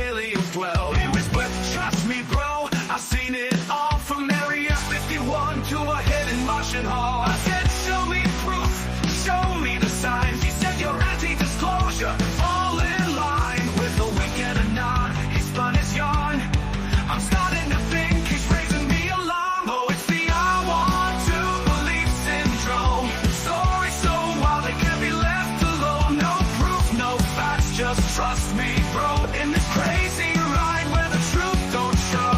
aliens dwell. He whispered, trust me bro, I've seen it all, from Area 51 to a hidden Martian hall. I said, show me proof, show me the signs. He said, you're anti-disclosure, fall in line. With a wink and a nod, he spun his yarn. I'm starting to think he's raising me along. Oh, it's the I want to believe syndrome. Stories so wild they can't be left alone. No proof, no facts, just trust me bro, in this crazy ride where the truth don't show.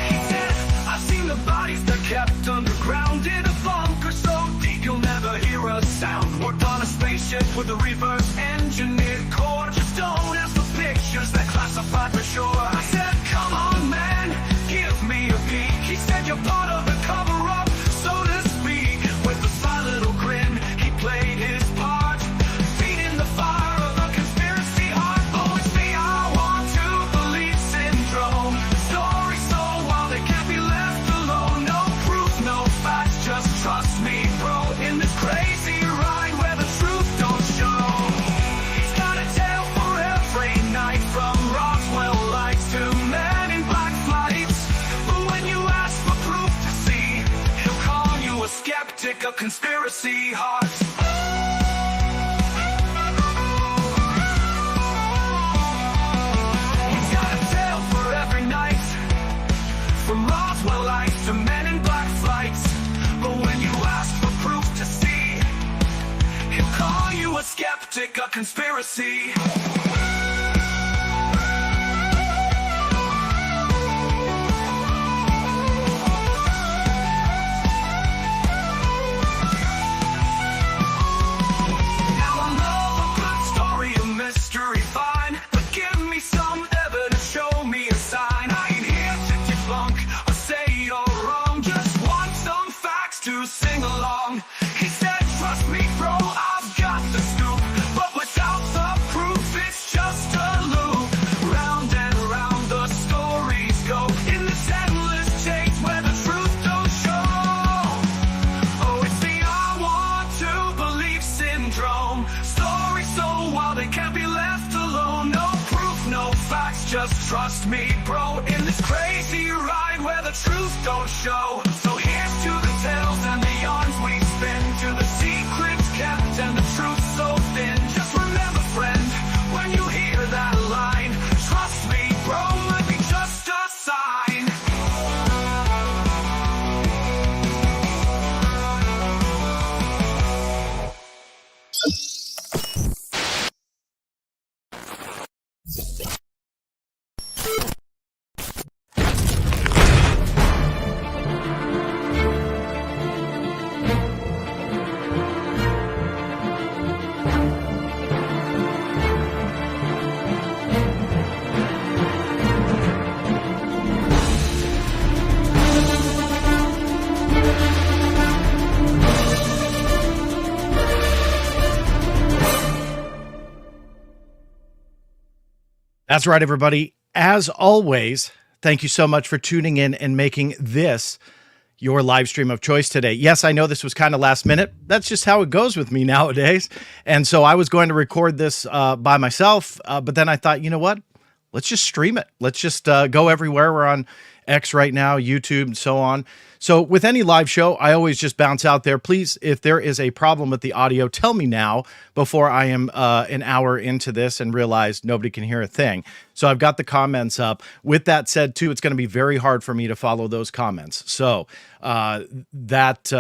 He said, I've seen the bodies they're kept underground in a bunker so deep you'll never hear a sound. Worked on a spaceship with a reverse engineered core. Just don't ask for pictures, they're classified for sure. I said, come on man, give me a peek. He said, you're part of the cover-up, so to speak. With a sly little grin, he played his part, feeding the fire of a conspiracy heart. Oh, it's the I want to believe syndrome. Stories so wild they can't be left alone. No proof, no facts, just trust me bro, in this crazy ride where the truth don't show. He's got a tale for every night, from Roswell lights to men in black flights. But when you ask for proof to see, he'll call you a skeptic, a conspiracy heart. He's got a tale for every night, from Roswell lights to men in black flights. But when you ask for proof to see, he'll call you a skeptic, a conspiracy. Now I love a good story, a mystery fine, but give me some evidence, show me a sign. I ain't here to debunk or say you're wrong, just want some facts to sing along. He said, trust me bro, I've got the scoop, but without the proof it's just a loop. Round and round the stories go, in this endless chase where the truth don't show. Oh, it's the I want to believe syndrome. Stories so wild they can't be left alone. No proof, no facts, just trust me bro, in this crazy ride where the truth don't show. So here's to the tales and the yarns we spin, to the secrets kept and the truth so thin. Just remember friend, when you hear that line, trust me bro, might be just a sign. That's right, everybody. As always, thank you so much for tuning in and making this your live stream of choice today. Yes, I know this was kind of last minute. That's just how it goes with me nowadays. And so I was going to record this by myself, but then I thought, you know what? Let's just stream it. Let's just go everywhere. We're on X right now, YouTube, and so on. So with any live show, I always just bounce out there. Please, if there is a problem with the audio, tell me now before I am an hour into this and realize nobody can hear a thing. So I've got the comments up. With that said, too, it's going to be very hard for me to follow those comments. So that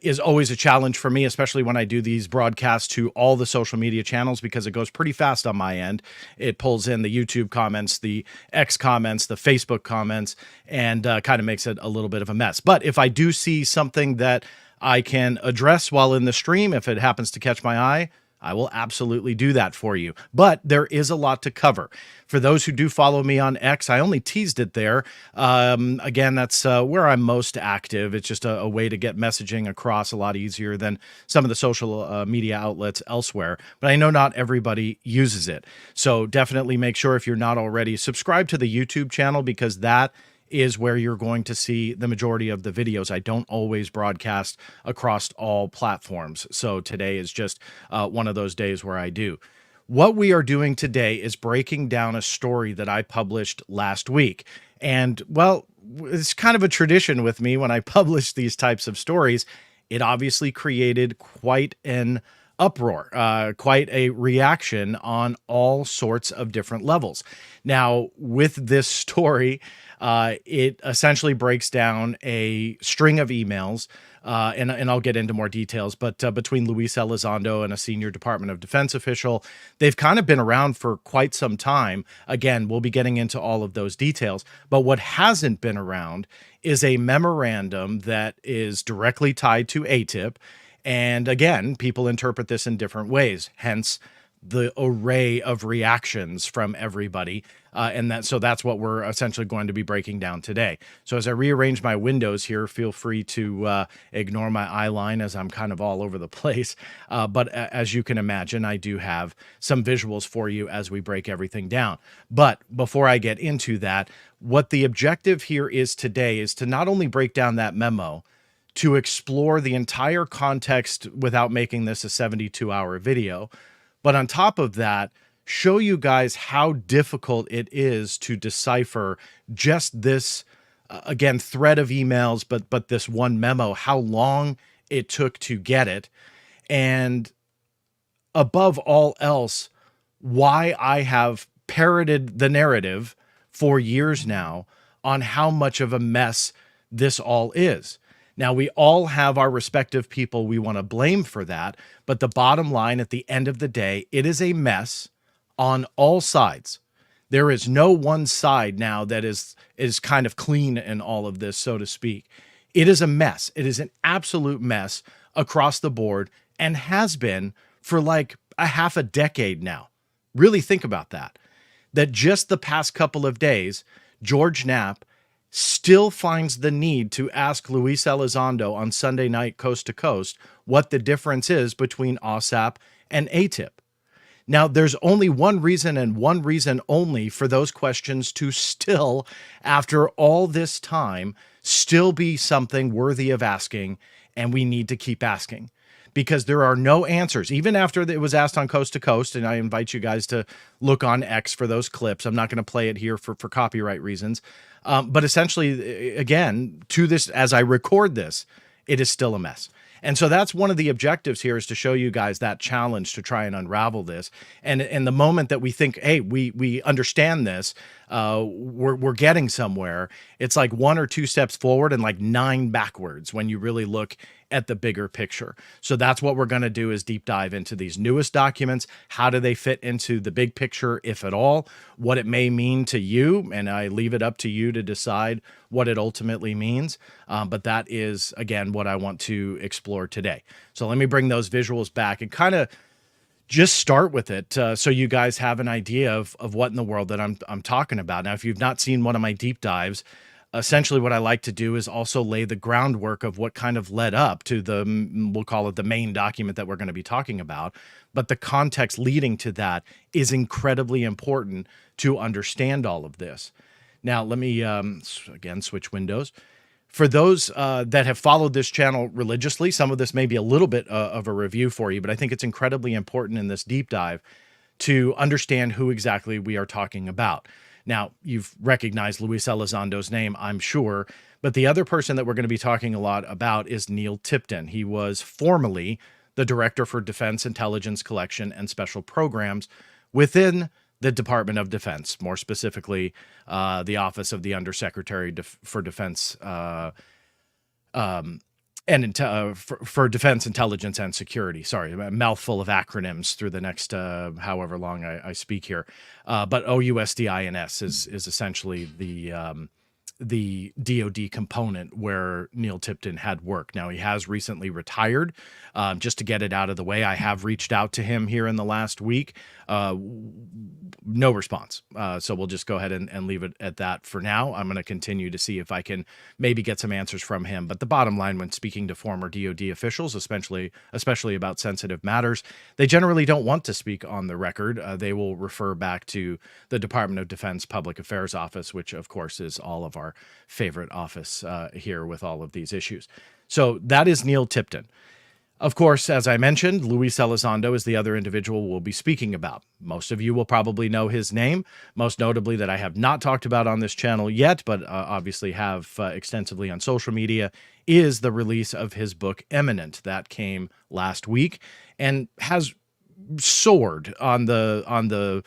is always a challenge for me, especially when I do these broadcasts to all the social media channels, because it goes pretty fast on my end. It pulls in the YouTube comments, the X comments, the Facebook comments, and kind of makes it a little bit of a mess. But if I do see something that I can address while in the stream, if it happens to catch my eye, I will absolutely do that for you. But there is a lot to cover. For those who do follow me on X, I only teased it there. Again, that's where I'm most active. It's just a way to get messaging across a lot easier than some of the social media outlets elsewhere. But I know not everybody uses it. So definitely make sure, if you're not already, subscribe to the YouTube channel, because that is where you're going to see the majority of the videos. I don't always broadcast across all platforms. So today is just one of those days where I do. What we are doing today is breaking down a story that I published last week. And, well, it's kind of a tradition with me when I publish these types of stories. It obviously created quite an uproar, quite a reaction on all sorts of different levels. Now, with this story, it essentially breaks down a string of emails, and I'll get into more details, but between Luis Elizondo and a senior Department of Defense official, they've kind of been around for quite some time. Again, we'll be getting into all of those details, but what hasn't been around is a memorandum that is directly tied to AATIP. And again, people interpret this in different ways, hence the array of reactions from everybody. So that's what we're essentially going to be breaking down today. So as I rearrange my windows here, feel free to ignore my eye line as I'm kind of all over the place. But as you can imagine, I do have some visuals for you as we break everything down. But before I get into that, what the objective here is today is to not only break down that memo, to explore the entire context without making this a 72-hour video, but on top of that, show you guys how difficult it is to decipher just this, again, thread of emails, but this one memo, how long it took to get it, and above all else, why I have parroted the narrative for years now on how much of a mess this all is. Now, we all have our respective people we want to blame for that, but the bottom line at the end of the day, it is a mess on all sides. There is no one side now that is kind of clean in all of this, so to speak. It is a mess. It is an absolute mess across the board and has been for like a half a decade now. Really think about that. That just the past couple of days, George Knapp still finds the need to ask Luis Elizondo on Sunday night, Coast to Coast, what the difference is between OSAP and AATIP. Now, there's only one reason and one reason only for those questions to still, after all this time, still be something worthy of asking, and we need to keep asking. Because there are no answers, even after it was asked on Coast to Coast, and I invite you guys to look on X for those clips. I'm not going to play it here for copyright reasons. But essentially, again, to this, as I record this, it is still a mess. And so that's one of the objectives here, is to show you guys that challenge to try and unravel this. And the moment that we think, hey, we understand this, we're getting somewhere, it's like 1 or 2 steps forward and like 9 backwards when you really look at the bigger picture. So that's what we're going to do, is deep dive into these newest documents. How do they fit into the big picture, if at all? What it may mean to you, and I leave it up to you to decide what it ultimately means. But that is, again, what I want to explore today. So let me bring those visuals back and kind of just start with it, so you guys have an idea of what in the world that I'm talking about. Now, if you've not seen one of my deep dives, essentially what I like to do is also lay the groundwork of what kind of led up to we'll call it the main document that we're going to be talking about. But the context leading to that is incredibly important to understand all of this. Now, let me, again, switch windows. For those that have followed this channel religiously, some of this may be a little bit of a review for you, but I think it's incredibly important in this deep dive to understand who exactly we are talking about. Now, you've recognized Luis Elizondo's name, I'm sure, but the other person that we're going to be talking a lot about is Neil Tipton. He was formerly the Director for Defense Intelligence Collection and Special Programs within the Department of Defense, more specifically the Office of the Undersecretary for Defense for Defense Intelligence and Security. Sorry, a mouthful of acronyms through the next however long I speak here. But OUSDINS is essentially the DoD component where Neil Tipton had worked. Now, he has recently retired. Just to get it out of the way, I have reached out to him here in the last week. No response. So we'll just go ahead and leave it at that for now. I'm going to continue to see if I can maybe get some answers from him. But the bottom line, when speaking to former DoD officials, especially about sensitive matters, they generally don't want to speak on the record. They will refer back to the Department of Defense Public Affairs Office, which of course is all of our our favorite office here with all of these issues. So that is Neil Tipton. Of course, as I mentioned, Luis Elizondo is the other individual we'll be speaking about. Most of you will probably know his name, most notably that I have not talked about on this channel yet, but obviously have extensively on social media, is the release of his book Eminent. That came last week and has soared on the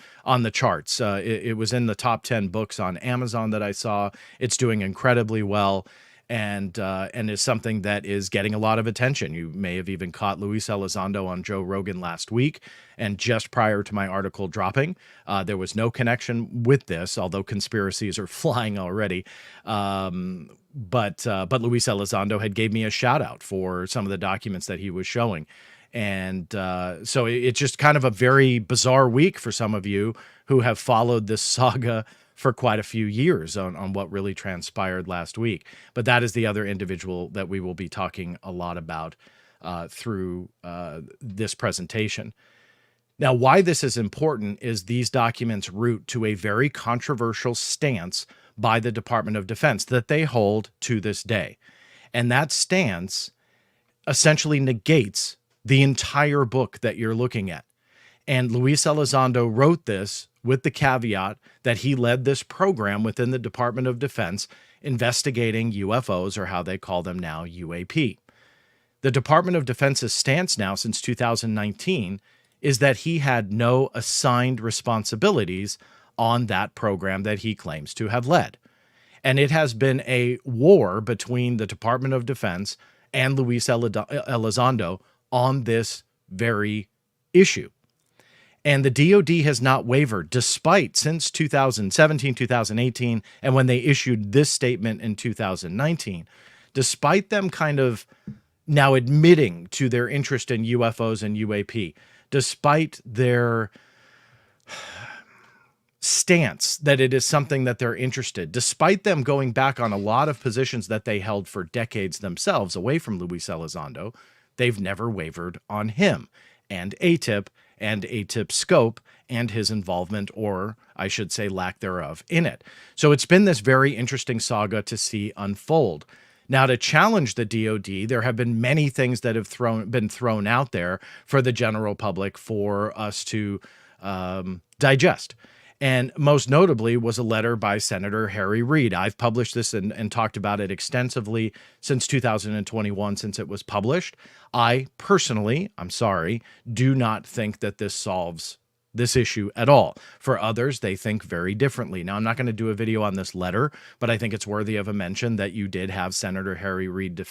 charts. It was in the top 10 books on Amazon that I saw. It's doing incredibly well. And is something that is getting a lot of attention. You may have even caught Luis Elizondo on Joe Rogan last week, and just prior to my article dropping, there was no connection with this, although conspiracies are flying already. But Luis Elizondo had gave me a shout out for some of the documents that he was showing. And so it's just kind of a very bizarre week for some of you who have followed this saga for quite a few years on what really transpired last week. But that is the other individual that we will be talking a lot about through this presentation. Now, why this is important is these documents root to a very controversial stance by the Department of Defense that they hold to this day. And that stance essentially negates the entire book that you're looking at. And Luis Elizondo wrote this with the caveat that he led this program within the Department of Defense investigating UFOs, or how they call them now, UAP. The Department of Defense's stance now since 2019 is that he had no assigned responsibilities on that program that he claims to have led. And it has been a war between the Department of Defense and Luis Elizondo on this very issue. And the DoD has not wavered, despite since 2017, 2018, and when they issued this statement in 2019, despite them kind of now admitting to their interest in UFOs and UAP, despite their stance that it is something that they're interested, despite them going back on a lot of positions that they held for decades themselves away from Luis Elizondo, they've never wavered on him and AATIP and AATIP scope and his involvement, or I should say lack thereof, in it. So it's been this very interesting saga to see unfold. Now, to challenge the DoD, there have been many things that have been thrown out there for the general public for us to digest. And most notably was a letter by Senator Harry Reid. I've published this and talked about it extensively since 2021, since it was published. I personally, I'm sorry, do not think that this solves this issue at all. For others, they think very differently. Now, I'm not going to do a video on this letter, but I think it's worthy of a mention that you did have Senator Harry Reid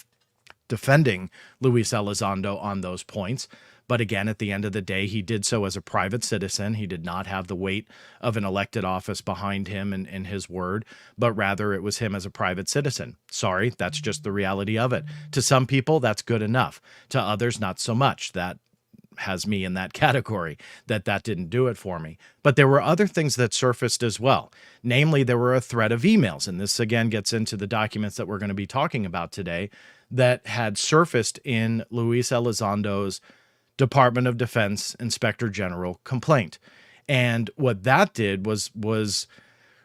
defending Luis Elizondo on those points. But again, at the end of the day, he did so as a private citizen. He did not have the weight of an elected office behind him and his word, but rather it was him as a private citizen. Sorry, that's just the reality of it. To some people, that's good enough. To others, not so much. That has me in that category, that didn't do it for me. But there were other things that surfaced as well. Namely, there were a thread of emails, and this again gets into the documents that we're going to be talking about today, that had surfaced in Luis Elizondo's Department of Defense Inspector General complaint. And what that did was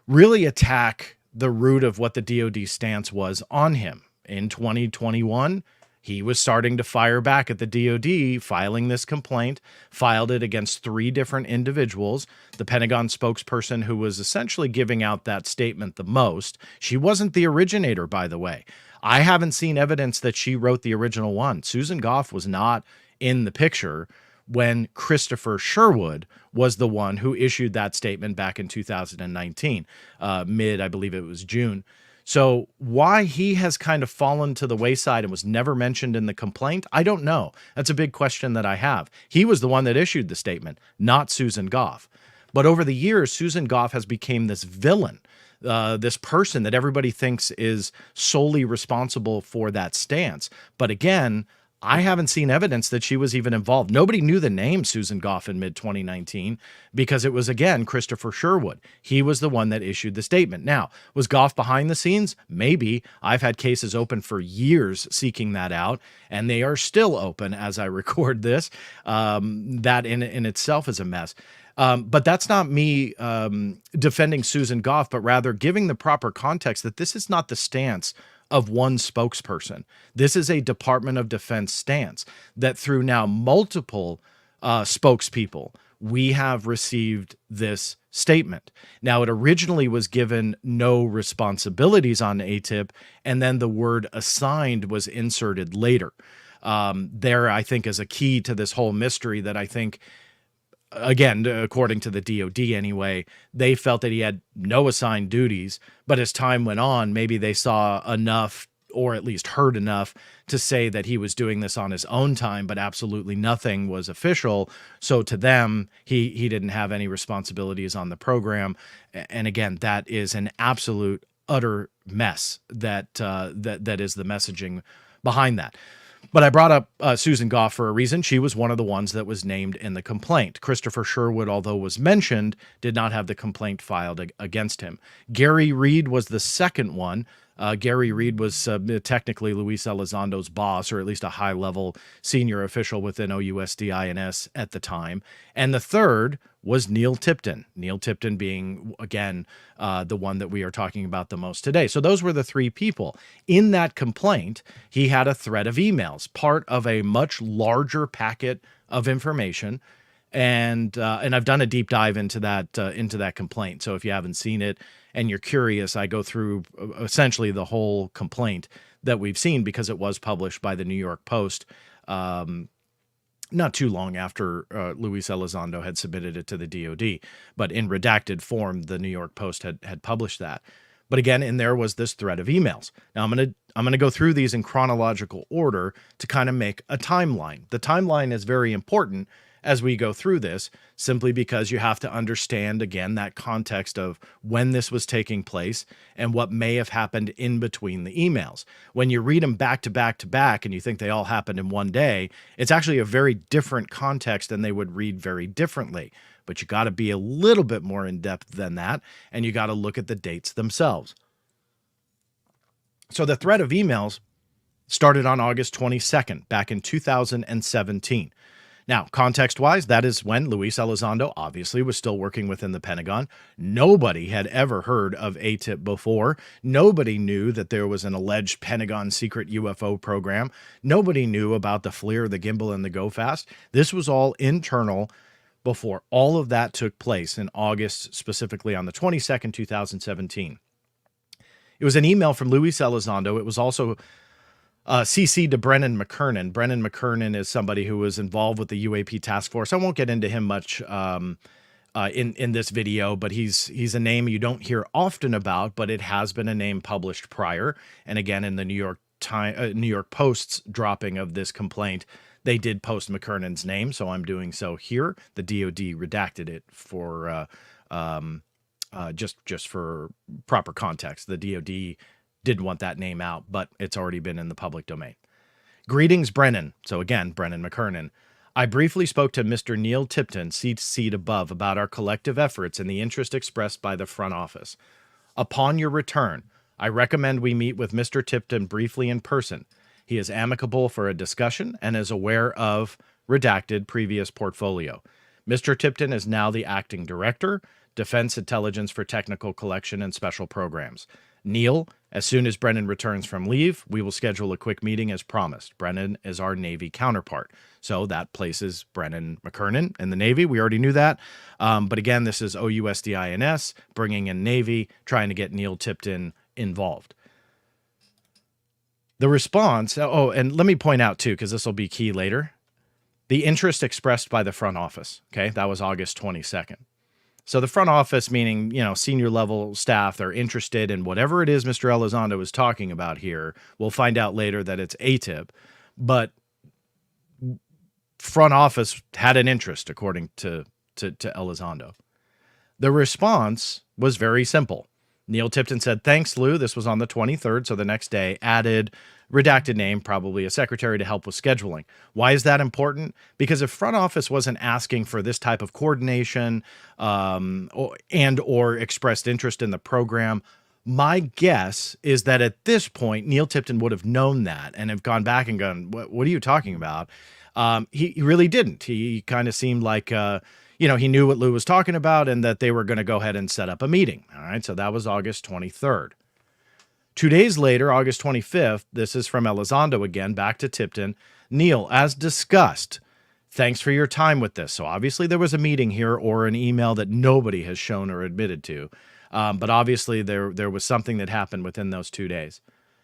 really attack the root of what the DoD stance was on him. In 2021, he was starting to fire back at the DoD, filing this complaint, filed it against 3 different individuals. The Pentagon spokesperson who was essentially giving out that statement the most, she wasn't the originator, by the way. I haven't seen evidence that she wrote the original one. Susan Goff was not in the picture when Christopher Sherwood was the one who issued that statement back in 2019, I believe it was June. So why he has kind of fallen to the wayside and was never mentioned in the complaint, I don't know. That's a big question that I have. He was the one that issued the statement, not Susan Goff. But over the years, Susan Goff has become this villain, this person that everybody thinks is solely responsible for that stance. But again, I haven't seen evidence that she was even involved. Nobody knew the name Susan Goff in mid-2019 because it was, again, Christopher Sherwood. He was the one that issued the statement. Now, was Goff behind the scenes? Maybe. I've had cases open for years seeking that out, and they are still open as I record this. That in itself is a mess. But that's not me defending Susan Goff, but rather giving the proper context that this is not the stance of one spokesperson. This is a Department of Defense stance that through now multiple spokespeople, we have received this statement. Now, it originally was given no responsibilities on AATIP, and then the word assigned was inserted later. There, I think, is a key to this whole mystery that I think, again, according to the DoD anyway, they felt that he had no assigned duties, but as time went on, maybe they saw enough or at least heard enough to say that he was doing this on his own time, but absolutely nothing was official. So to them, he didn't have any responsibilities on the program. And again, that is an absolute utter mess that is the messaging behind that. But I brought up Susan Goff for a reason. She was one of the ones that was named in the complaint. Christopher Sherwood, although was mentioned, did not have the complaint filed against him. Gary Reid was the second one. Gary Reid was technically Luis Elizondo's boss, or at least a high-level senior official within OUSDINS at the time. And the third was Neil Tipton. Neil Tipton being, again, the one that we are talking about the most today. So those were the three people. In that complaint, he had a thread of emails, part of a much larger packet of information. And I've done a deep dive into that complaint. So if you haven't seen it and you're curious, I go through essentially the whole complaint that we've seen because it was published by the New York Post not too long after Luis Elizondo had submitted it to the DoD. But in redacted form, the New York Post had published that. But again, in there was this thread of emails. Now I'm gonna go through these in chronological order to kind of make a timeline. The timeline is very important as we go through this, simply because you have to understand, again, that context of when this was taking place and what may have happened in between the emails. When you read them back to back to back and you think they all happened in one day, it's actually a very different context and they would read very differently. But you got to be a little bit more in depth than that, and you got to look at the dates themselves. So the thread of emails started on August 22nd, back in 2017. Now, context-wise, that is when Luis Elizondo obviously was still working within the Pentagon. Nobody had ever heard of AATIP before. Nobody knew that there was an alleged Pentagon secret UFO program. Nobody knew about the FLIR, the gimbal, and the Go Fast. This was all internal before all of that took place in August, specifically on the 22nd, 2017. It was an email from Luis Elizondo. It was also CC to Brennan McKernan. Brennan McKernan is somebody who was involved with the UAP task force. I won't get into him much in this video, but he's a name you don't hear often about, but it has been a name published prior. And again, in the New York Post's dropping of this complaint, they did post McKernan's name, so I'm doing so here. The DoD redacted it for just for proper context. The DoD didn't want that name out, but it's already been in the public domain. Greetings, Brennan. So again, Brennan McKernan. I briefly spoke to Mr. Neil Tipton, seat above, about our collective efforts and the interest expressed by the front office. Upon your return, I recommend we meet with Mr. Tipton briefly in person. He is amicable for a discussion and is aware of redacted previous portfolio. Mr. Tipton is now the acting director, Defense Intelligence for Technical Collection and Special Programs. Neil, as soon as Brennan returns from leave, we will schedule a quick meeting as promised. Brennan is our Navy counterpart. So that places Brennan McKernan in the Navy. We already knew that. But again, this is OUSDINS, bringing in Navy, trying to get Neil Tipton involved. The response, and let me point out too, because this will be key later, the interest expressed by the front office, okay? That was August 22nd. So the front office, meaning, senior level staff, they're interested in whatever it is Mr. Elizondo is talking about here. We'll find out later that it's AATIP, but front office had an interest, according to Elizondo. The response was very simple. Neil Tipton said, "Thanks, Lou." This was on the 23rd, so the next day, added redacted name, probably a secretary to help with scheduling. Why is that important? Because if front office wasn't asking for this type of coordination or expressed interest in the program, my guess is that at this point, Neil Tipton would have known that and have gone back and gone, what are you talking about? He really didn't. He kind of seemed like, he knew what Lou was talking about and that they were going to go ahead and set up a meeting. All right. So that was August 23rd. 2 days later, August 25th, this is from Elizondo again, back to Tipton. "Neil, as discussed, thanks for your time with this." So obviously there was a meeting here or an email that nobody has shown or admitted to. But obviously there was something that happened within those 2 days.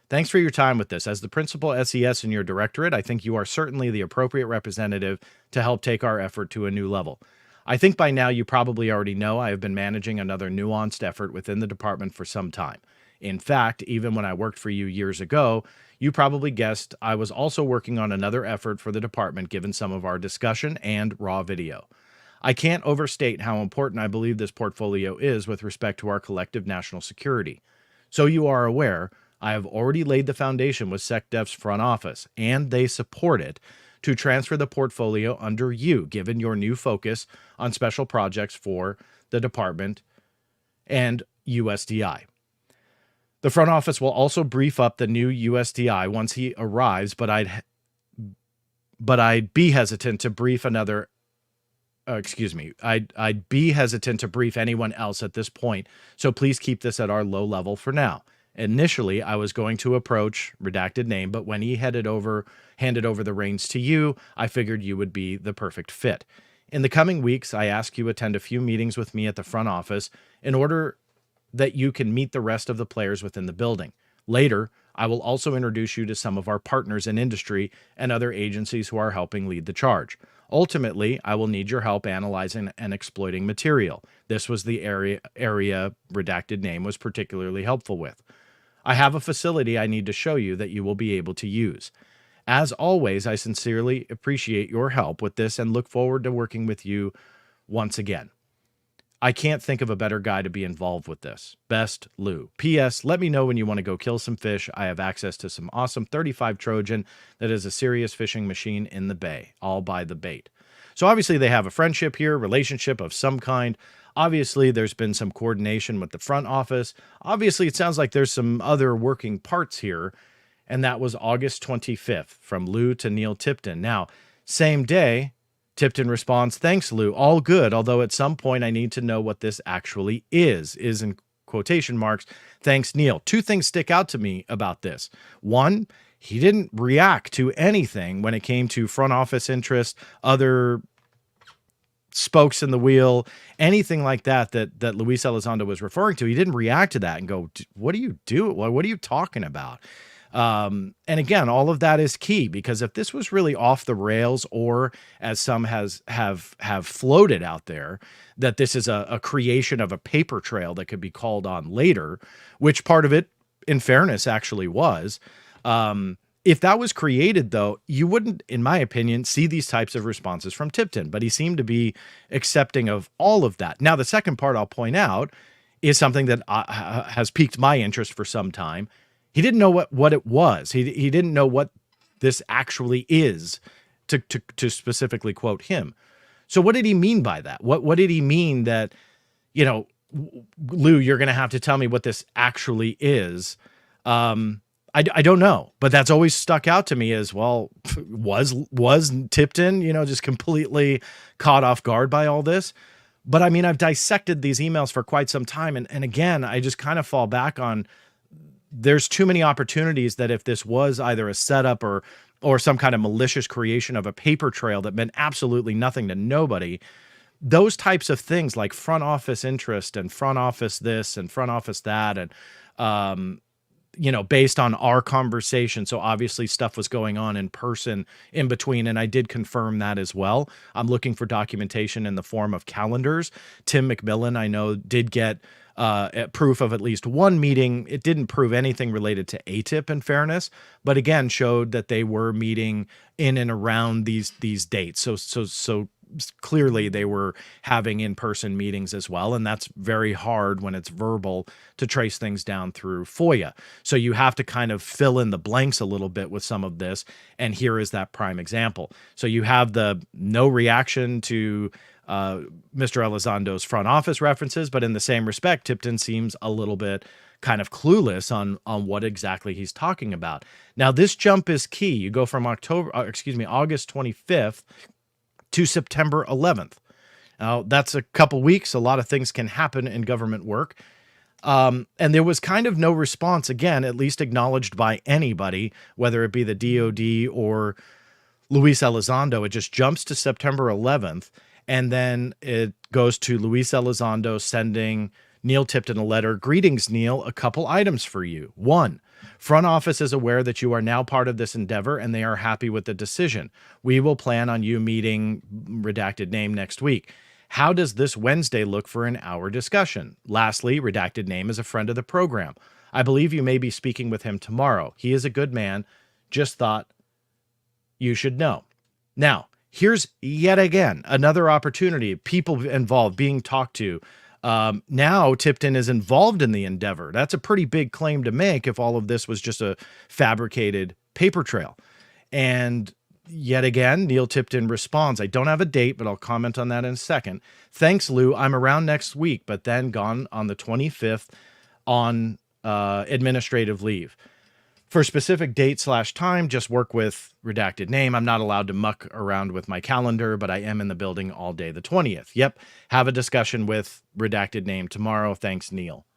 "Thanks for your time with this. As the principal SES in your directorate, I think you are certainly the appropriate representative to help take our effort to a new level. I think by now you probably already know I have been managing another nuanced effort within the department for some time. In fact, even when I worked for you years ago, you probably guessed I was also working on another effort for the department given some of our discussion and raw video. I can't overstate how important I believe this portfolio is with respect to our collective national security. So you are aware, I have already laid the foundation with SecDef's front office, and they support it, to transfer the portfolio under you, given your new focus on special projects for the department and USDI. The front office will also brief up the new USDI once he arrives, but I'd be hesitant to brief another. I'd be hesitant to brief anyone else at this point, so please keep this at our low level for now. Initially, I was going to approach redacted name, but when he handed over the reins to you, I figured you would be the perfect fit. In the coming weeks, I ask you attend a few meetings with me at the front office in order that you can meet the rest of the players within the building. Later, I will also introduce you to some of our partners in industry and other agencies who are helping lead the charge. Ultimately, I will need your help analyzing and exploiting material. This was the area redacted name was particularly helpful with. I have a facility I need to show you that you will be able to use. As always, I sincerely appreciate your help with this and look forward to working with you once again. I can't think of a better guy to be involved with this. Best, Lou. P.S. Let me know when you want to go kill some fish. I have access to some awesome 35 Trojan that is a serious fishing machine in the bay. I'll buy the bait." So obviously they have a friendship here, relationship of some kind. Obviously there's been some coordination with the front office. Obviously it sounds like there's some other working parts here. And that was August 25th from Lou to Neil Tipton. Now, same day, Tipton responds, "Thanks, Lou. All good, although at some point I need to know what this actually is in quotation marks. Thanks, Neil." Two things stick out to me about this. One, he didn't react to anything when it came to front office interest, other spokes in the wheel, anything like that Luis Elizondo was referring to. He didn't react to that and go, "What do you do? What are you talking about?" And again, all of that is key, because if this was really off the rails, or as some have floated out there, that this is a creation of a paper trail that could be called on later, which part of it, in fairness, actually was. If that was created, though, you wouldn't, in my opinion, see these types of responses from Tipton, but he seemed to be accepting of all of that. Now, the second part I'll point out is something that has piqued my interest for some time. He didn't know what it was. He didn't know what this actually is, to specifically quote him. So what did he mean by that? What did he mean that, Lou, you're going to have to tell me what this actually is? I don't know, but that's always stuck out to me as, well, was Tipton, just completely caught off guard by all this? But I mean, I've dissected these emails for quite some time. And again, I just kind of fall back on, there's too many opportunities that if this was either a setup or some kind of malicious creation of a paper trail that meant absolutely nothing to nobody, those types of things like front office interest and front office this and front office that, and, based on our conversation. So obviously stuff was going on in person in between. And I did confirm that as well. I'm looking for documentation in the form of calendars. Tim McMillan, I know, did get proof of at least one meeting. It didn't prove anything related to AATIP, in fairness, but again, showed that they were meeting in and around these dates. So clearly they were having in-person meetings as well. And that's very hard when it's verbal to trace things down through FOIA. So you have to kind of fill in the blanks a little bit with some of this. And here is that prime example. So you have the no reaction to Mr. Elizondo's front office references, but in the same respect, Tipton seems a little bit kind of clueless on what exactly he's talking about. Now, this jump is key. You go from August 25th to September 11th. Now, that's a couple weeks. A lot of things can happen in government work. And there was kind of no response, again, at least acknowledged by anybody, whether it be the DoD or Luis Elizondo. It just jumps to September 11th. And then it goes to Luis Elizondo sending Neil Tipton a letter. Greetings, Neil. A couple items for you. 1, front office is aware that you are now part of this endeavor and they are happy with the decision. We will plan on you meeting redacted name next week. How does this Wednesday look for an hour discussion? Lastly, redacted name is a friend of the program. I believe you may be speaking with him tomorrow. He is a good man. Just thought you should know. Now, here's yet again another opportunity, people involved, being talked to. Now Tipton is involved in the endeavor. That's a pretty big claim to make if all of this was just a fabricated paper trail. And yet again, Neil Tipton responds, I don't have a date, but I'll comment on that in a second. Thanks, Lou. I'm around next week, but then gone on the 25th on administrative leave. For specific date/time, just work with redacted name. I'm not allowed to muck around with my calendar, but I am in the building all day the 20th. Yep. Have a discussion with redacted name tomorrow. Thanks, Neil.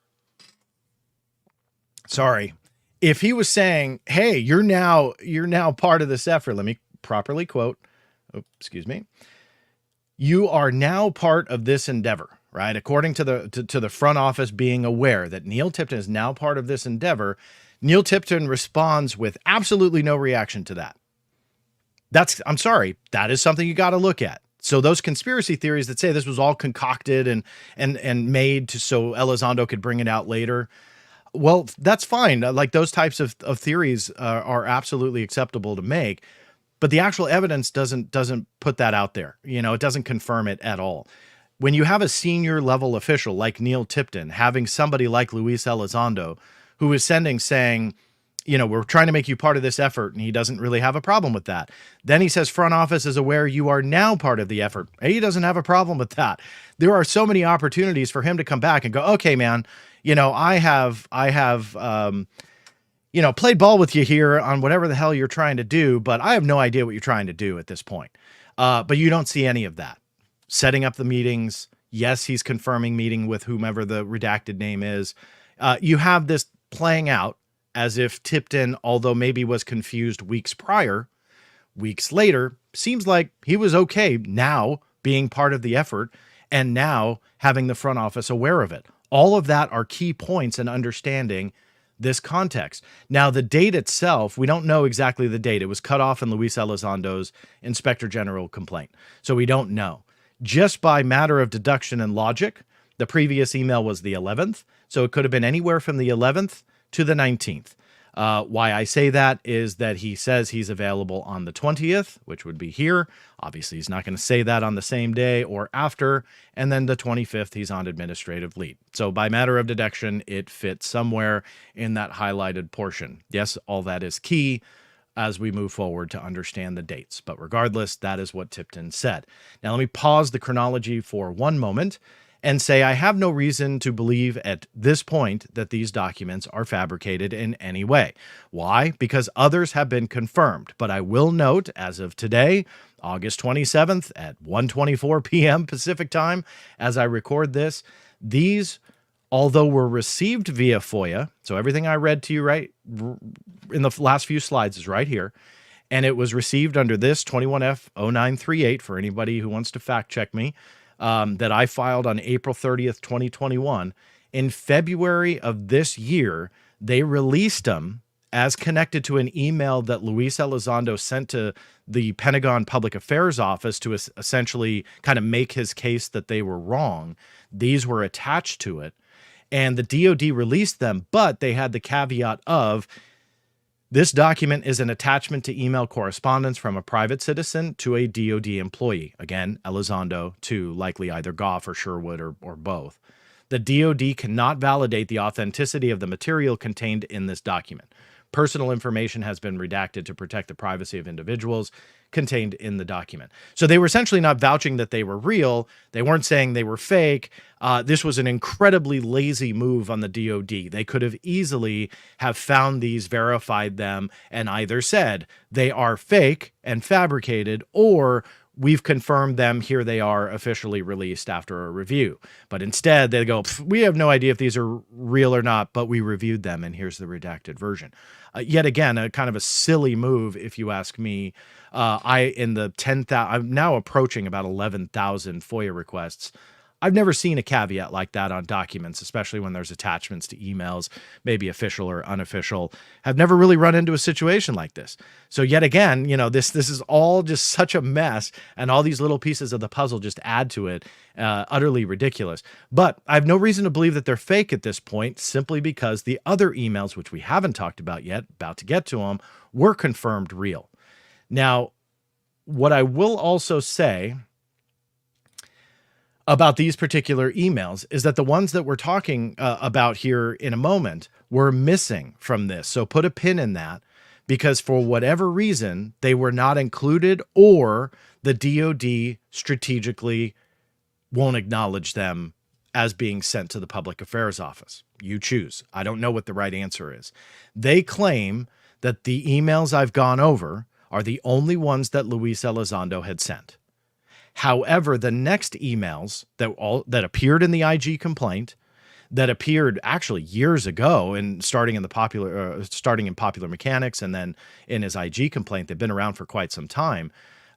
Sorry. If he was saying, hey, you're now part of this effort. Let me properly quote. Oh, excuse me. You are now part of this endeavor, right? According to the front office being aware that Neil Tipton is now part of this endeavor, Neil Tipton responds with absolutely no reaction to that. I'm sorry, that is something you got to look at. So those conspiracy theories that say this was all concocted and made so Elizondo could bring it out later, well, that's fine. Like those types of theories are absolutely acceptable to make, but the actual evidence doesn't put that out there. It doesn't confirm it at all. When you have a senior level official like Neil Tipton, having somebody like Luis Elizondo, who is saying, we're trying to make you part of this effort, and he doesn't really have a problem with that. Then he says front office is aware you are now part of the effort. He doesn't have a problem with that. There are so many opportunities for him to come back and go, okay, man, I have played ball with you here on whatever the hell you're trying to do, but I have no idea what you're trying to do at this point. But you don't see any of that. Setting up the meetings. Yes, he's confirming meeting with whomever the redacted name is. You have this playing out as if Tipton, although maybe was confused weeks prior, weeks later, seems like he was okay now being part of the effort and now having the front office aware of it. All of that are key points in understanding this context. Now, the date itself, we don't know exactly the date. It was cut off in Luis Elizondo's Inspector General complaint. So we don't know. Just by matter of deduction and logic, the previous email was the 11th. So it could have been anywhere from the 11th to the 19th. Why I say that is that he says he's available on the 20th, which would be here. Obviously, he's not going to say that on the same day or after. And then the 25th, he's on administrative leave. So by matter of deduction, it fits somewhere in that highlighted portion. Yes, all that is key as we move forward to understand the dates. But regardless, that is what Tipton said. Now, let me pause the chronology for one moment and say I have no reason to believe at this point that these documents are fabricated in any way. Why? Because others have been confirmed. But I will note, as of today, August 27th at 1:24 p.m. Pacific time, as I record this, these, although were received via FOIA, so everything I read to you right in the last few slides is right here, and it was received under this 21F0938 for anybody who wants to fact check me, that I filed on April 30th, 2021. In February of this year, they released them as connected to an email that Luis Elizondo sent to the Pentagon Public Affairs Office to essentially kind of make his case that they were wrong. These were attached to it, and the DoD released them, but they had the caveat of This document is an attachment to email correspondence from a private citizen to a DoD employee. Again, Elizondo to likely either Goff or Sherwood or both. The DoD cannot validate the authenticity of the material contained in this document. Personal information has been redacted to protect the privacy of individuals contained in the document. So they were essentially not vouching that they were real. They weren't saying they were fake. This was an incredibly lazy move on the DoD. They could have easily have found these, verified them, and either said they are fake and fabricated, or we've confirmed them, here they are officially released after a review. But instead they go, we have no idea if these are real or not, but we reviewed them and here's the redacted version. Yet again, a kind of a silly move, if you ask me. I'm now approaching about 11,000 FOIA requests. I've never seen a caveat like that on documents, especially when there's attachments to emails, maybe official or unofficial. Have never really run into a situation like this. So yet again, this is all just such a mess, and all these little pieces of the puzzle just add to it. Utterly ridiculous. But I have no reason to believe that they're fake at this point, simply because the other emails, which we haven't talked about yet, about to get to them, were confirmed real. Now, what I will also say about these particular emails is that the ones that we're talking about here in a moment were missing from this. So put a pin in that, because for whatever reason, they were not included, or the DoD strategically won't acknowledge them as being sent to the Public Affairs Office. You choose. I don't know what the right answer is. They claim that the emails I've gone over are the only ones that Luis Elizondo had sent. However, the next emails that appeared in the IG complaint, that appeared actually years ago, and starting in Popular Mechanics and then in his IG complaint, they've been around for quite some time.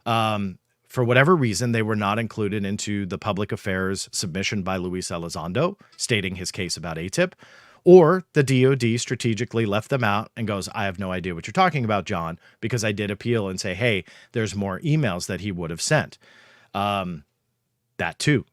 For whatever reason, they were not included into the public affairs submission by Luis Elizondo stating his case about AATIP, or the DoD strategically left them out and goes, I have no idea what you're talking about, John, because I did appeal and say, hey, there's more emails that he would have sent. That too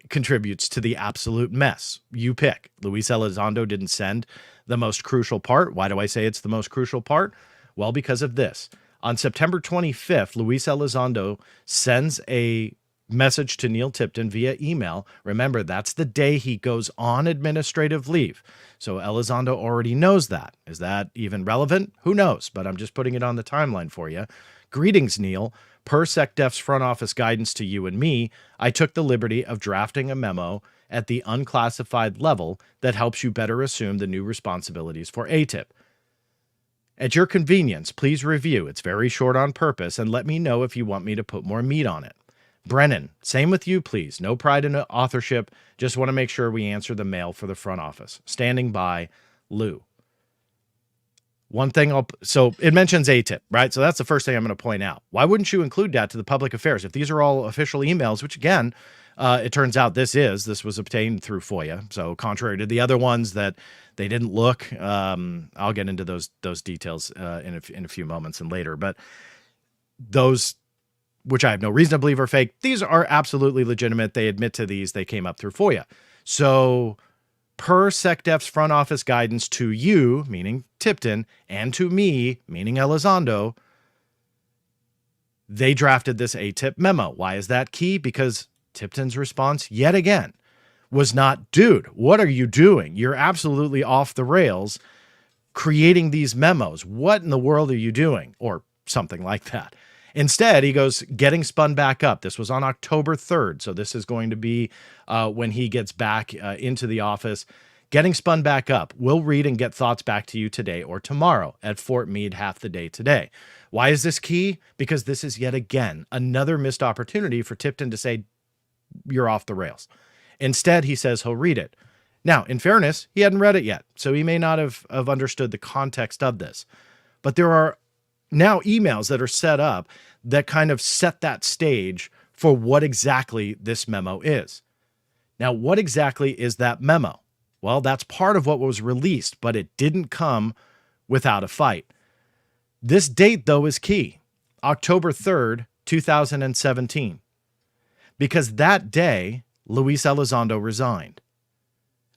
contributes to the absolute mess. You pick. Luis Elizondo didn't send the most crucial part. Why do I say it's the most crucial part? Well, because of this. On September 25th, Luis Elizondo sends a message to Neil Tipton via email. Remember, that's the day he goes on administrative leave. So Elizondo already knows that. Is that even relevant? Who knows? But I'm just putting it on the timeline for you. Greetings, Neil. Per SecDef's front office guidance to you and me, I took the liberty of drafting a memo at the unclassified level that helps you better assume the new responsibilities for AATIP. At your convenience, please review. It's very short on purpose, and let me know if you want me to put more meat on it. Brennan, same with you, please. No pride in authorship. Just want to make sure we answer the mail for the front office. Standing by, Lou. One thing so it mentions AATIP, right? So that's the first thing I'm going to point out. Why wouldn't you include that to the public affairs? If these are all official emails, which again, it turns out this was obtained through FOIA. So contrary to the other ones that they didn't look, I'll get into those details in a few moments and later. But those, which I have no reason to believe are fake, these are absolutely legitimate. They admit to these. They came up through FOIA. So per SecDef's front office guidance to you, meaning Tipton, and to me, meaning Elizondo, they drafted this AATIP memo. Why is that key? Because Tipton's response, yet again, was not, dude, what are you doing? You're absolutely off the rails creating these memos. What in the world are you doing? Or something like that. Instead, he goes, getting spun back up. This was on October 3rd. So this is going to be when he gets back into the office. Getting spun back up. We'll read and get thoughts back to you today or tomorrow at Fort Meade, half the day today. Why is this key? Because this is yet again another missed opportunity for Tipton to say, you're off the rails. Instead, he says he'll read it. Now, in fairness, he hadn't read it yet, so he may not have understood the context of this. But there are now emails that are set up that kind of set that stage for what exactly this memo is. Now, what exactly is that memo? Well, that's part of what was released, but it didn't come without a fight. This date, though, is key. October 3rd, 2017. Because that day, Luis Elizondo resigned.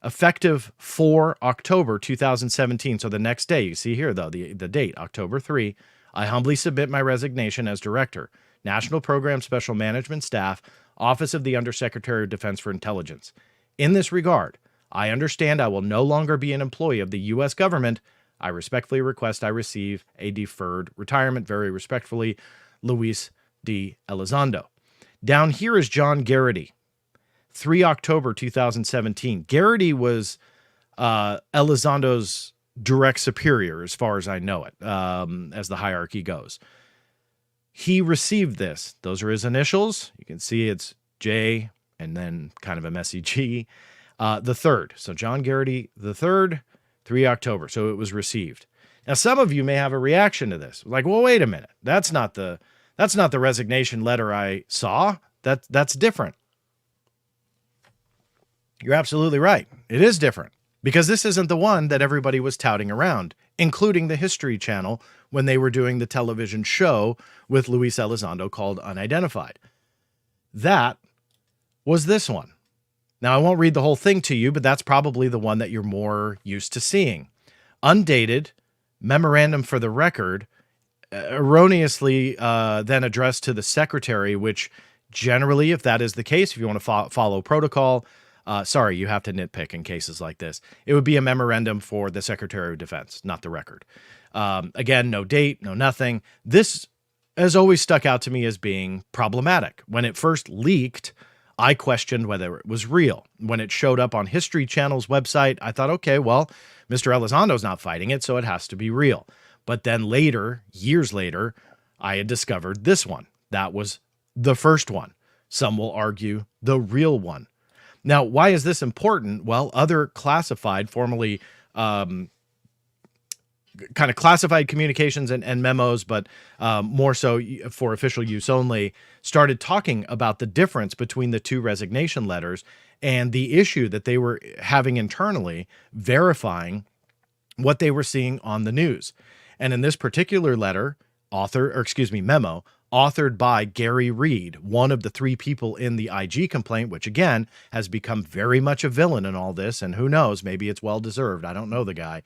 effective for October 2017. So the next day, you see here, though, the date, October 3, I humbly submit my resignation as Director, National Program Special Management Staff, Office of the Undersecretary of Defense for Intelligence. In this regard, I understand I will no longer be an employee of the U.S. government. I respectfully request I receive a deferred retirement. Very respectfully, Luis D. Elizondo. Down here is John Garrity, 3 October 2017. Garrity was Elizondo's direct superior, as far as I know it, as the hierarchy goes. He received this. Those are his initials. You can see it's J and then kind of a messy G. The 3rd. So John Garrity, the 3rd, 3 October. So it was received. Now, some of you may have a reaction to this. Like, well, wait a minute. That's not the resignation letter I saw. That's different. You're absolutely right. It is different because this isn't the one that everybody was touting around, including the History Channel when they were doing the television show with Luis Elizondo called Unidentified. That was this one. Now, I won't read the whole thing to you, but that's probably the one that you're more used to seeing. Undated, memorandum for the record, erroneously then addressed to the secretary, which generally, if that is the case, if you want to follow protocol, sorry, you have to nitpick in cases like this. It would be a memorandum for the Secretary of Defense, not the record. Again, no date, no nothing. This has always stuck out to me as being problematic. When it first leaked, I questioned whether it was real. When it showed up on History Channel's website, I thought, okay, well, Mr. Elizondo's not fighting it, so it has to be real. But then later, years later, I had discovered this one. That was the first one. Some will argue the real one. Now, why is this important? Well, other classified, formerly kind of classified communications and memos, but more so for official use only, started talking about the difference between the two resignation letters and the issue that they were having internally verifying what they were seeing on the news. And in this particular letter, memo, authored by Gary Reid, one of the 3 people in the IG complaint, which again has become very much a villain in all this. And who knows, maybe it's well-deserved. I don't know the guy.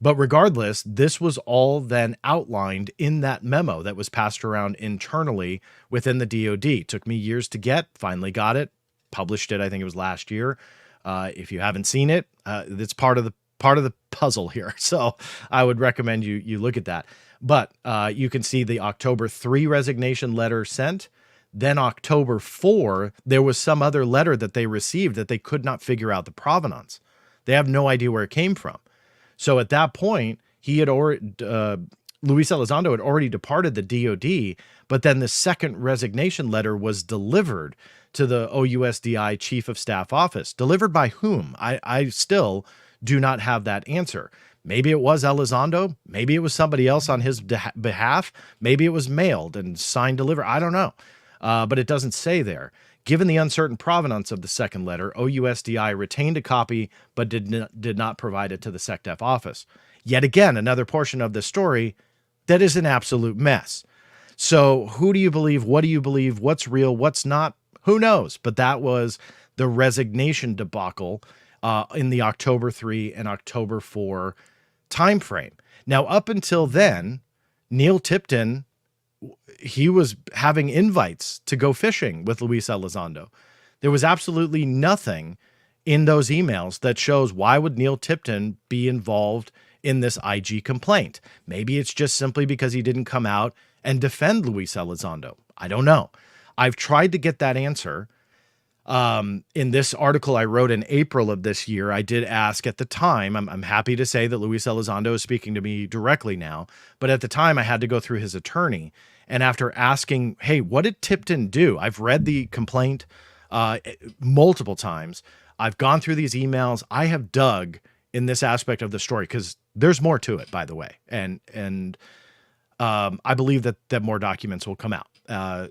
But regardless, this was all then outlined in that memo that was passed around internally within the DoD. Took me years to get, finally got it, published it. I think it was last year. If you haven't seen it, it's part of the puzzle here. So I would recommend you look at that. But you can see the October 3 resignation letter sent. Then October 4, there was some other letter that they received that they could not figure out the provenance. They have no idea where it came from. So at that point, he had already, Luis Elizondo had already departed the DoD, but then the second resignation letter was delivered to the OUSDI Chief of Staff office. Delivered by whom? I still do not have that answer. Maybe it was Elizondo. Maybe it was somebody else on his behalf. Maybe it was mailed and signed delivered. I don't know. But it doesn't say there. Given the uncertain provenance of the second letter, OUSDI retained a copy but did not provide it to the SecDef office. Yet again, another portion of the story that is an absolute mess. So who do you believe? What do you believe? What's real? What's not? Who knows? But that was the resignation debacle in the October 3 and October 4 timeframe. Now, up until then, Neil Tipton, he was having invites to go fishing with Luis Elizondo. There was absolutely nothing in those emails that shows why would Neil Tipton be involved in this IG complaint. Maybe it's just simply because he didn't come out and defend Luis Elizondo. I don't know. I've tried to get that answer. In this article I wrote in April of this year, I did ask at the time, I'm happy to say that Luis Elizondo is speaking to me directly now, but at the time I had to go through his attorney. And after asking, hey, what did Tipton do? I've read the complaint multiple times. I've gone through these emails. I have dug in this aspect of the story because there's more to it, by the way. And I believe that more documents will come out.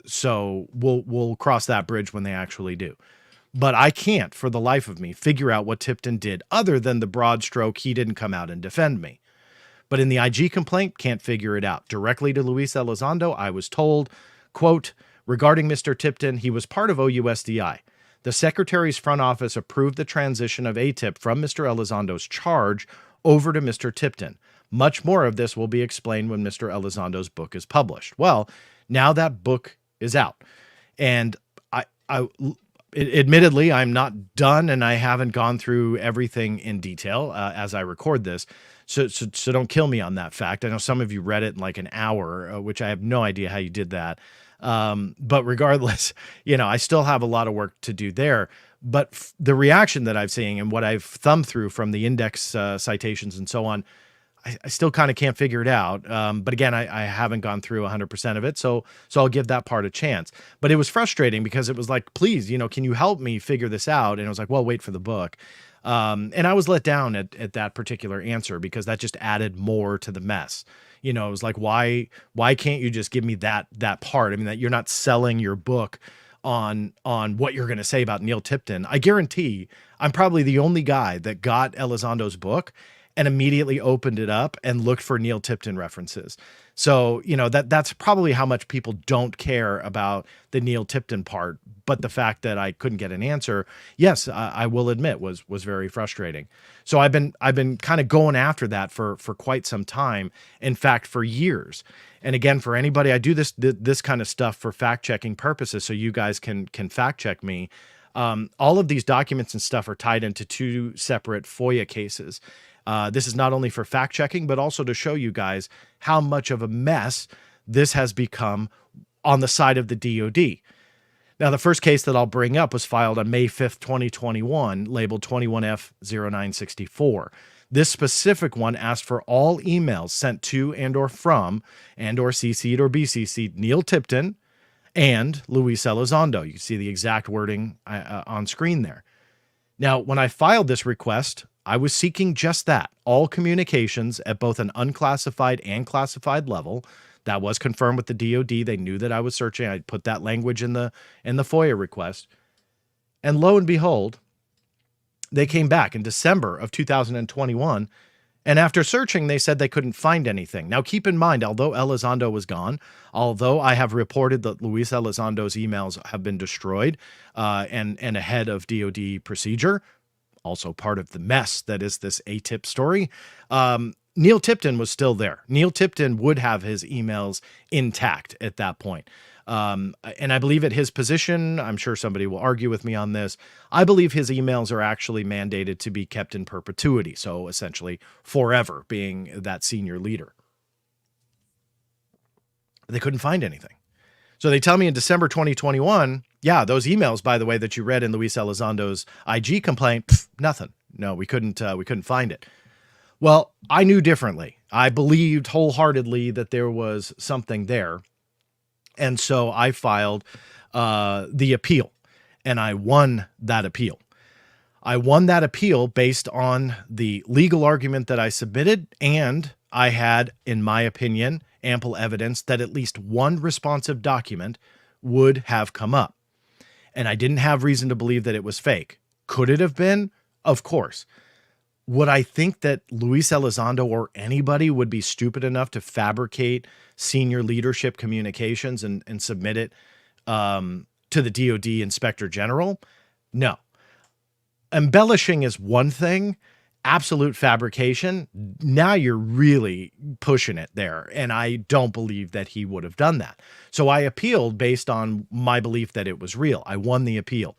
So we'll cross that bridge when they actually do. But I can't, for the life of me, figure out what Tipton did other than the broad stroke, he didn't come out and defend me. But in the IG complaint, can't figure it out. Directly to Luis Elizondo, I was told, quote, regarding Mr. Tipton, he was part of OUSDI. The Secretary's front office approved the transition of AATIP from Mr. Elizondo's charge over to Mr. Tipton. Much more of this will be explained when Mr. Elizondo's book is published. Well, now that book is out, and admittedly, I'm not done, and I haven't gone through everything in detail as I record this. So don't kill me on that fact. I know some of you read it in like an hour, which I have no idea how you did that. But regardless, I still have a lot of work to do there. But the reaction that I've seen and what I've thumbed through from the index citations and so on, I still kind of can't figure it out. But again, I haven't gone through 100% of it. So I'll give that part a chance. But it was frustrating because it was like, please, can you help me figure this out? And I was like, well, wait for the book. And I was let down at that particular answer because that just added more to the mess. It was like, why can't you just give me that part? I mean, that you're not selling your book on what you're going to say about Neil Tipton. I guarantee I'm probably the only guy that got Elizondo's book and immediately opened it up and looked for Neil Tipton references. So, that's probably how much people don't care about the Neil Tipton part. But the fact that I couldn't get an answer, yes, I will admit was very frustrating. So I've been kind of going after that for quite some time. In fact, for years. And again, for anybody, I do this kind of stuff for fact checking purposes. So you guys can fact check me. All of these documents and stuff are tied into two separate FOIA cases. This is not only for fact checking, but also to show you guys how much of a mess this has become on the side of the DoD. Now, the first case that I'll bring up was filed on May 5th, 2021, labeled 21F0964. This specific one asked for all emails sent to and or from and or CC'd or BCC'd Neil Tipton and Luis Elizondo. You see the exact wording on screen there. Now, when I filed this request, I was seeking just that, all communications at both an unclassified and classified level. That was confirmed with the DoD. They knew that I was searching. I put that language in the FOIA request. And lo and behold, they came back in December of 2021. And after searching, they said they couldn't find anything. Now, keep in mind, although Elizondo was gone, although I have reported that Luis Elizondo's emails have been destroyed and ahead of DoD procedure, also part of the mess that is this AATIP story, Neil Tipton was still there. Neil Tipton would have his emails intact at that point. And I believe at his position, I'm sure somebody will argue with me on this, I believe his emails are actually mandated to be kept in perpetuity. So essentially forever, being that senior leader. They couldn't find anything. So they tell me in December 2021, yeah, those emails, by the way, that you read in Luis Elizondo's IG complaint, nothing. No, we couldn't find it. Well, I knew differently. I believed wholeheartedly that there was something there. And so I filed the appeal, and I won that appeal. I won that appeal based on the legal argument that I submitted, and I had, in my opinion, ample evidence that at least one responsive document would have come up. And I didn't have reason to believe that it was fake. Could it have been? Of course. Would I think that Luis Elizondo or anybody would be stupid enough to fabricate senior leadership communications and submit it to the DoD Inspector General? No. Embellishing is one thing. Absolute fabrication, now you're really pushing it there. And I don't believe that he would have done that. So I appealed based on my belief that it was real. I won the appeal.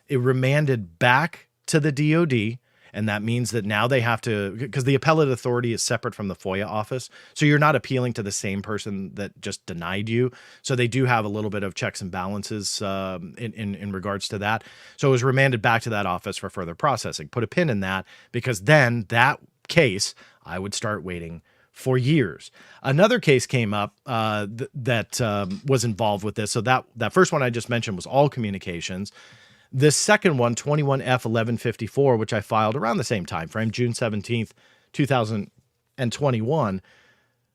It remanded back to the DoD. And that means that now they have to, because the appellate authority is separate from the FOIA office. So you're not appealing to the same person that just denied you. So they do have a little bit of checks and balances in regards to that. So it was remanded back to that office for further processing. Put a pin in that, because then that case, I would start waiting for years. Another case came up that was involved with this. So that first one I just mentioned was all communications. This second one, 21F1154, which I filed around the same time frame, June 17th, 2021,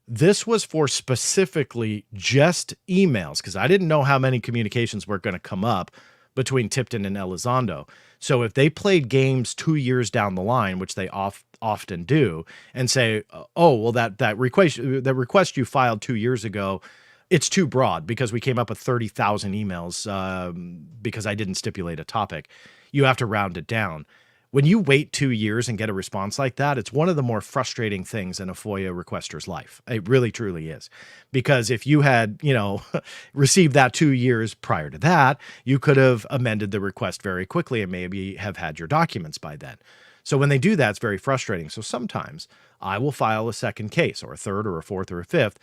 this was for specifically just emails, because I didn't know how many communications were going to come up between Tipton and Elizondo. So if they played games 2 years down the line, which they often do, and say, oh, well, that request you filed 2 years ago It's too broad because we came up with 30,000 emails because I didn't stipulate a topic. You have to round it down. When you wait 2 years and get a response like that, it's one of the more frustrating things in a FOIA requester's life. It really, truly is. Because if you had, received that 2 years prior to that, you could have amended the request very quickly and maybe have had your documents by then. So when they do that, it's very frustrating. So sometimes I will file a second case or a third or a fourth or a fifth,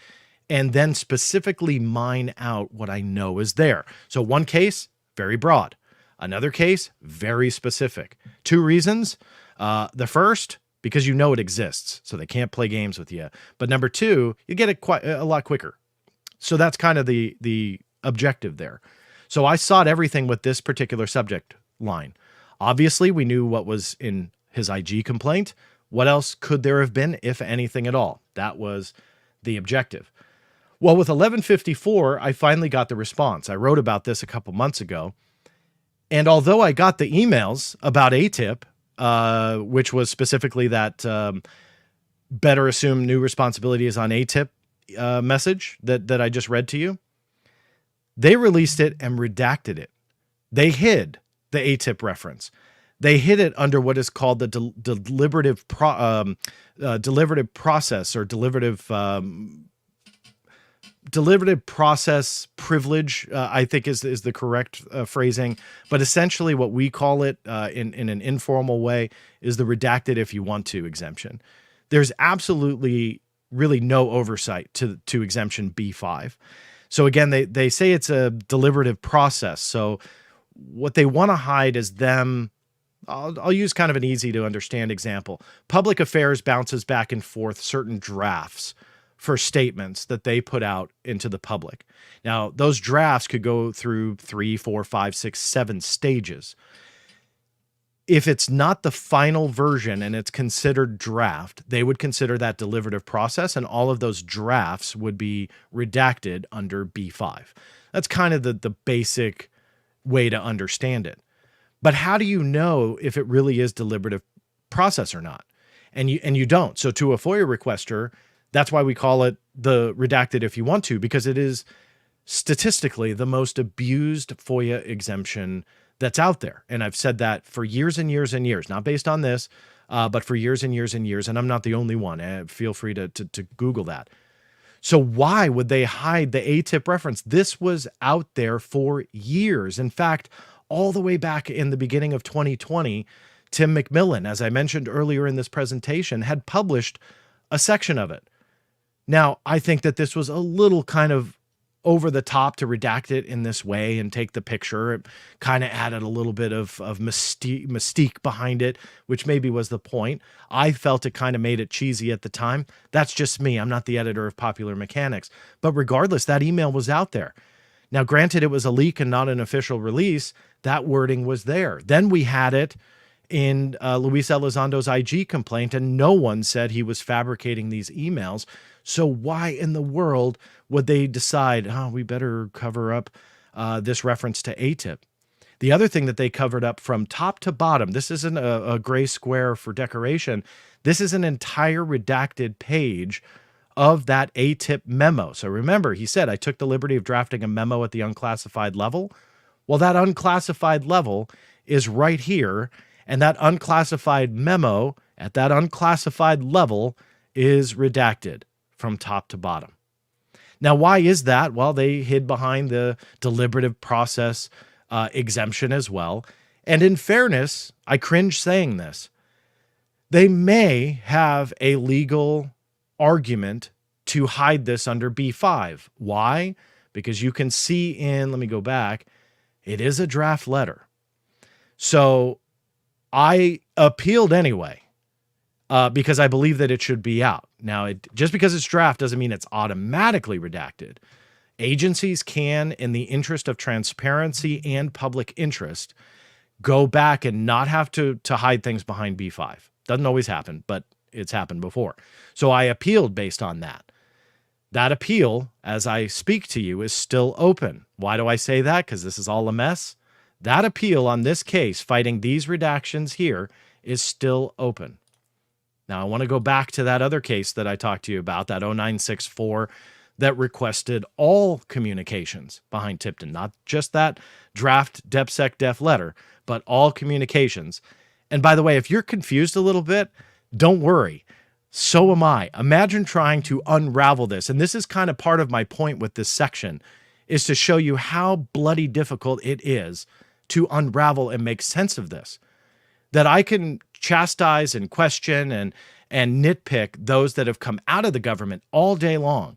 and then specifically mine out what I know is there. So one case, very broad. Another case, very specific. 2 reasons. The first, because you know it exists, so they can't play games with you. But number 2, you get it quite a lot quicker. So that's kind of the objective there. So I sought everything with this particular subject line. Obviously, we knew what was in his IG complaint. What else could there have been, if anything at all? That was the objective. Well, with 1154, I finally got the response. I wrote about this a couple months ago. And although I got the emails about AATIP, which was specifically that better assume new responsibility is on AATIP message that I just read to you, they released it and redacted it. They hid the AATIP reference. They hid it under what is called the deliberative process or deliberative process privilege, I think is the correct phrasing. But essentially what we call it in an informal way is the redacted if you want to exemption. There's absolutely really no oversight to exemption B5. So again, they say it's a deliberative process. So what they want to hide is them. I'll use kind of an easy to understand example. Public affairs bounces back and forth certain drafts for statements that they put out into the public. Now, those drafts could go through 3, 4, 5, 6, 7 stages. If it's not the final version and it's considered draft, they would consider that deliberative process, and all of those drafts would be redacted under B5. That's kind of the basic way to understand it. But how do you know if it really is deliberative process or not? And you don't. So to a FOIA requester, that's why we call it the redacted if you want to, because it is statistically the most abused FOIA exemption that's out there. And I've said that for years and years and years, not based on this, but for years and years and years. And I'm not the only one. Feel free to Google that. So why would they hide the AATIP reference? This was out there for years. In fact, all the way back in the beginning of 2020, Tim McMillan, as I mentioned earlier in this presentation, had published a section of it. Now, I think that this was a little kind of over the top to redact it in this way and take the picture. It kind of added a little bit of mystique behind it, which maybe was the point. I felt it kind of made it cheesy at the time. That's just me. I'm not the editor of Popular Mechanics. But regardless, that email was out there. Now, granted, it was a leak and not an official release. That wording was there. Then we had it in Luis Elizondo's IG complaint, and no one said he was fabricating these emails. So why in the world would they decide, we better cover up this reference to AATIP? The other thing that they covered up from top to bottom, this isn't a gray square for decoration. This is an entire redacted page of that AATIP memo. So remember, he said, I took the liberty of drafting a memo at the unclassified level. Well, that unclassified level is right here. And that unclassified memo at that unclassified level is redacted from top to bottom. Now, why is that? Well, they hid behind the deliberative process exemption as well. And in fairness, I cringe saying this. They may have a legal argument to hide this under B5. Why? Because you can see let me go back, it is a draft letter. So I appealed anyway, because I believe that it should be out. Now, just because it's draft doesn't mean it's automatically redacted. Agencies can, in the interest of transparency and public interest, go back and not have to hide things behind B5. Doesn't always happen, but it's happened before. So I appealed based on that. That appeal, as I speak to you, is still open. Why do I say that? Because this is all a mess. That appeal on this case, fighting these redactions here, is still open. Now, I want to go back to that other case that I talked to you about, that 0964, that requested all communications behind Tipton, not just that draft DepSecDef letter, but all communications. And by the way, if you're confused a little bit, don't worry. So am I. Imagine trying to unravel this. And this is kind of part of my point with this section, is to show you how bloody difficult it is to unravel and make sense of this. That I can chastise and question and nitpick those that have come out of the government all day long.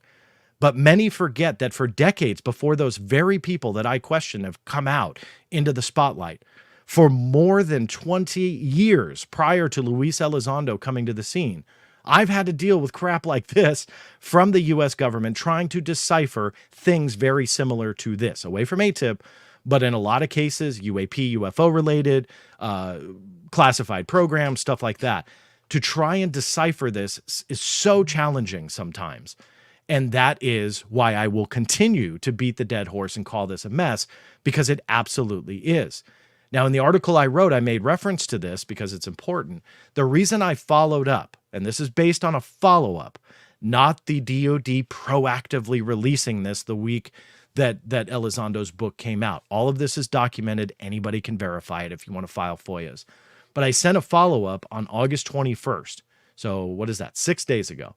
But many forget that for decades before those very people that I question have come out into the spotlight, for more than 20 years prior to Luis Elizondo coming to the scene, I've had to deal with crap like this from the U.S. government trying to decipher things very similar to this, away from AATIP, but in a lot of cases, UAP, UFO related, classified programs, stuff like that. To try and decipher this is so challenging sometimes. And that is why I will continue to beat the dead horse and call this a mess, because it absolutely is. Now, in the article I wrote, I made reference to this because it's important. The reason I followed up, and this is based on a follow-up, not the DoD proactively releasing this the week that Elizondo's book came out. All of this is documented. Anybody can verify it if you want to file FOIAs. But I sent a follow-up on August 21st. So what is that? 6 days ago.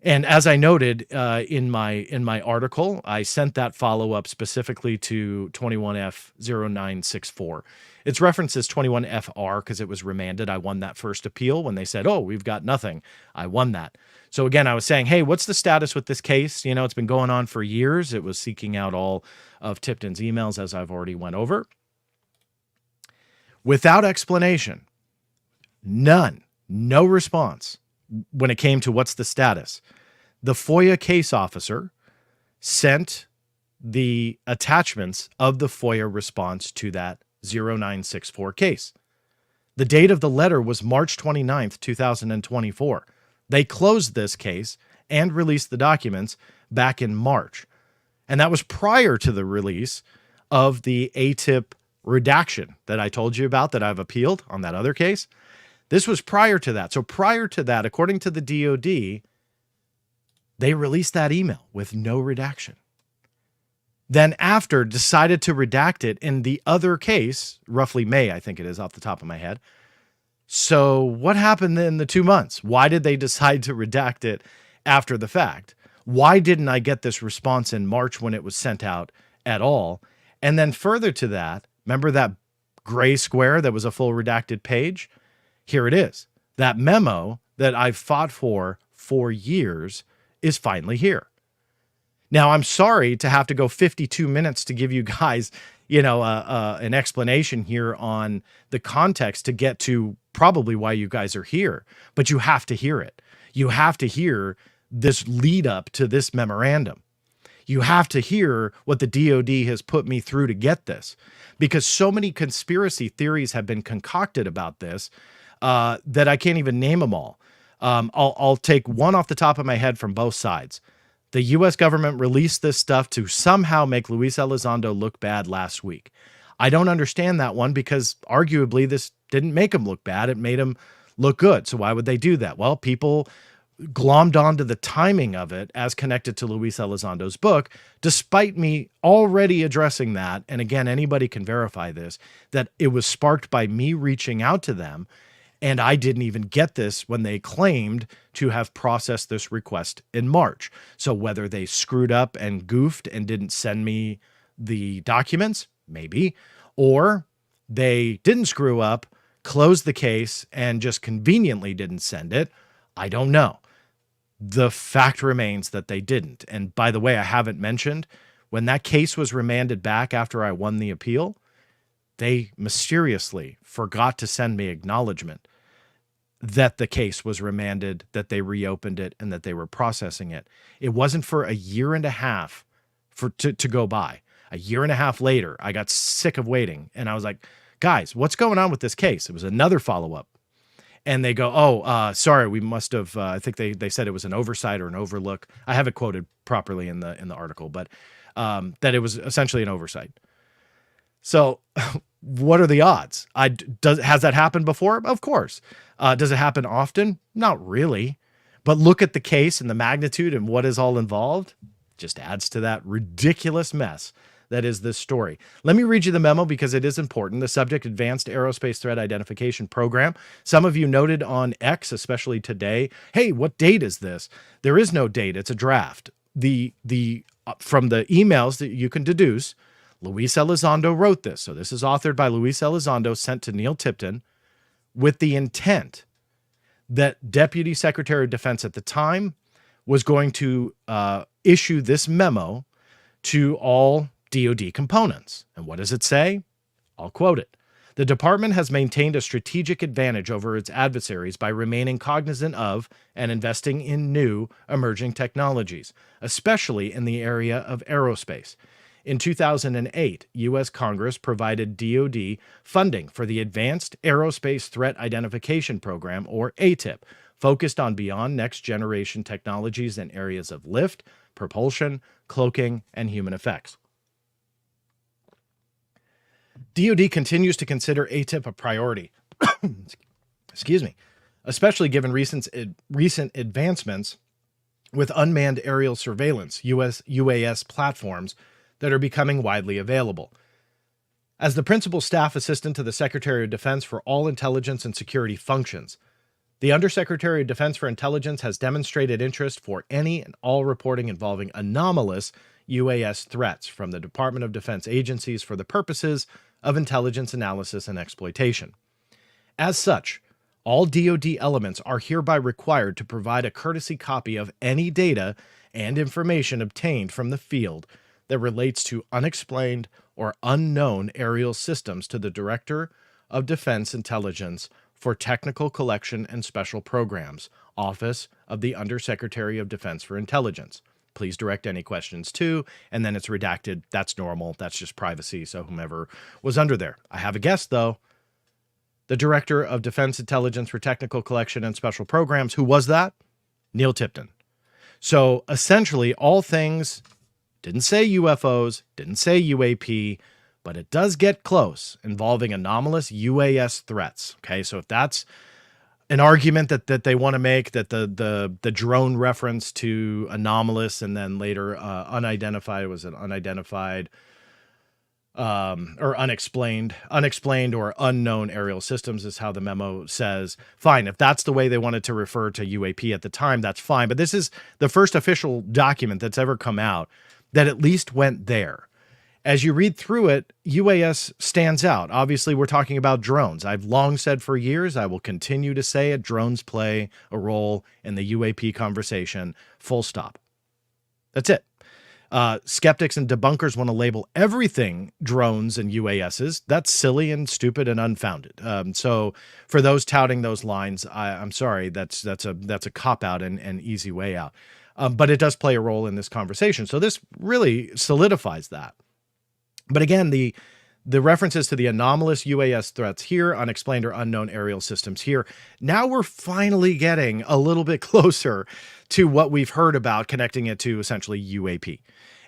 And as I noted in my article, I sent that follow-up specifically to 21F0964. Its reference is 21FR because it was remanded. I won that first appeal when they said, oh, we've got nothing. I won that. So again, I was saying, hey, what's the status with this case? You know, it's been going on for years. It was seeking out all of Tipton's emails, as I've already went over. Without explanation, none, no response. When it came to what's the status, the FOIA case officer sent the attachments of the FOIA response to that 0964 case. The date of the letter was March 29th, 2024. They closed this case and released the documents back in March. And that was prior to the release of the AATIP redaction that I told you about that I've appealed on that other case. This was prior to that. So prior to that, according to the DoD, they released that email with no redaction. Then after, decided to redact it in the other case, roughly May, I think it is off the top of my head. So what happened in the 2 months? Why did they decide to redact it after the fact? Why didn't I get this response in March when it was sent out at all? And then further to that, remember that gray square that was a full redacted page? Here it is. That memo that I've fought for years is finally here. Now, I'm sorry to have to go 52 minutes to give you guys, an explanation here on the context to get to probably why you guys are here, but you have to hear it. You have to hear this lead up to this memorandum. You have to hear what the DoD has put me through to get this, because so many conspiracy theories have been concocted about this that I can't even name them all. I'll take one off the top of my head from both sides. The U.S. government released this stuff to somehow make Luis Elizondo look bad last week. I don't understand that one, because arguably this didn't make him look bad. It made him look good. So why would they do that? Well, people glommed onto the timing of it as connected to Luis Elizondo's book, despite me already addressing that. And again, anybody can verify this, that it was sparked by me reaching out to them. And I didn't even get this when they claimed to have processed this request in March. So whether they screwed up and goofed and didn't send me the documents, maybe, or they didn't screw up, closed the case, and just conveniently didn't send it, I don't know. The fact remains that they didn't. And by the way, I haven't mentioned, when that case was remanded back after I won the appeal, they mysteriously forgot to send me acknowledgement that the case was remanded, that they reopened it, and that they were processing it. It wasn't for a year and a half to go by. A year and a half later, I got sick of waiting. And I was like, guys, what's going on with this case? It was another follow-up. And they go, sorry, we must have, I think they said it was an oversight or an overlook. I have it quoted properly in the article, but that it was essentially an oversight. So what are the odds? Has that happened before? Of course. Does it happen often? Not really. But look at the case and the magnitude and what is all involved. Just adds to that ridiculous mess that is this story. Let me read you the memo because it is important. The subject, Advanced Aerospace Threat Identification Program. Some of you noted on X, especially today, hey, what date is this? There is no date. It's a draft. From the emails that you can deduce, Luis Elizondo wrote this. So this is authored by Luis Elizondo, sent to Neil Tipton with the intent that Deputy Secretary of Defense at the time was going to issue this memo to all DoD components. And what does it say? I'll quote it. The department has maintained a strategic advantage over its adversaries by remaining cognizant of and investing in new emerging technologies, especially in the area of aerospace. In 2008, U.S. Congress provided DoD funding for the Advanced Aerospace Threat Identification Program, or AATIP, focused on beyond next-generation technologies in areas of lift, propulsion, cloaking, and human effects. DoD continues to consider AATIP a priority, excuse me, especially given recent advancements with unmanned aerial surveillance, UAS platforms that are becoming widely available. As the principal staff assistant to the Secretary of Defense for all intelligence and security functions, the Undersecretary of Defense for Intelligence has demonstrated interest for any and all reporting involving anomalous UAS threats from the Department of Defense agencies for the purposes of intelligence analysis and exploitation. As such, all DoD elements are hereby required to provide a courtesy copy of any data and information obtained from the field that relates to unexplained or unknown aerial systems to the Director of Defense Intelligence for Technical Collection and Special Programs, Office of the Undersecretary of Defense for Intelligence. Please direct any questions to, and then it's redacted. That's normal. That's just privacy. So whomever was under there. I have a guest, though. The Director of Defense Intelligence for Technical Collection and Special Programs. Who was that? Neil Tipton. So essentially, all things didn't say UFOs, didn't say UAP, but it does get close, involving anomalous UAS threats. Okay, so if that's an argument that they want to make, that the drone reference to anomalous and then later unidentified, was it unidentified or unexplained or unknown aerial systems is how the memo says. Fine, if that's the way they wanted to refer to UAP at the time, that's fine. But this is the first official document that's ever come out that at least went there. As you read through it, UAS stands out. Obviously, we're talking about drones. I've long said for years, I will continue to say it, drones play a role in the UAP conversation, full stop. That's it. Skeptics and debunkers want to label everything drones and UASs. That's silly and stupid and unfounded. So for those touting those lines, I'm sorry, that's a cop-out and easy way out. But it does play a role in this conversation. So this really solidifies that. But again, the references to the anomalous UAS threats here, unexplained or unknown aerial systems here. Now we're finally getting a little bit closer to what we've heard about, connecting it to essentially UAP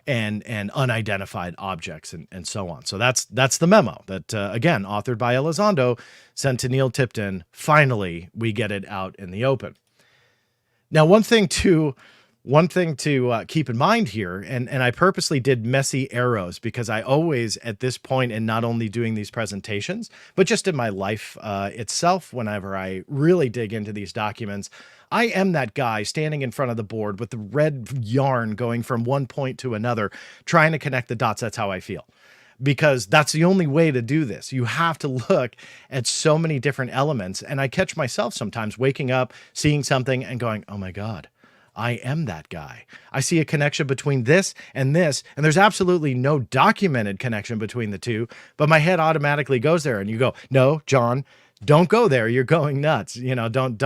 and unidentified objects and so on. So that's the memo that, again, authored by Elizondo, sent to Neil Tipton. Finally, we get it out in the open. Now, one thing to keep in mind here, and I purposely did messy arrows because I always, at this point, in not only doing these presentations, but just in my life itself, whenever I really dig into these documents, I am that guy standing in front of the board with the red yarn going from one point to another, trying to connect the dots. That's how I feel. Because that's the only way to do this. You have to look at so many different elements. And I catch myself sometimes waking up, seeing something and going, oh my God, I am that guy. I see a connection between this, and there's absolutely no documented connection between the two, but my head automatically goes there, and you go, no, John, don't go there. You're going nuts. You know, don't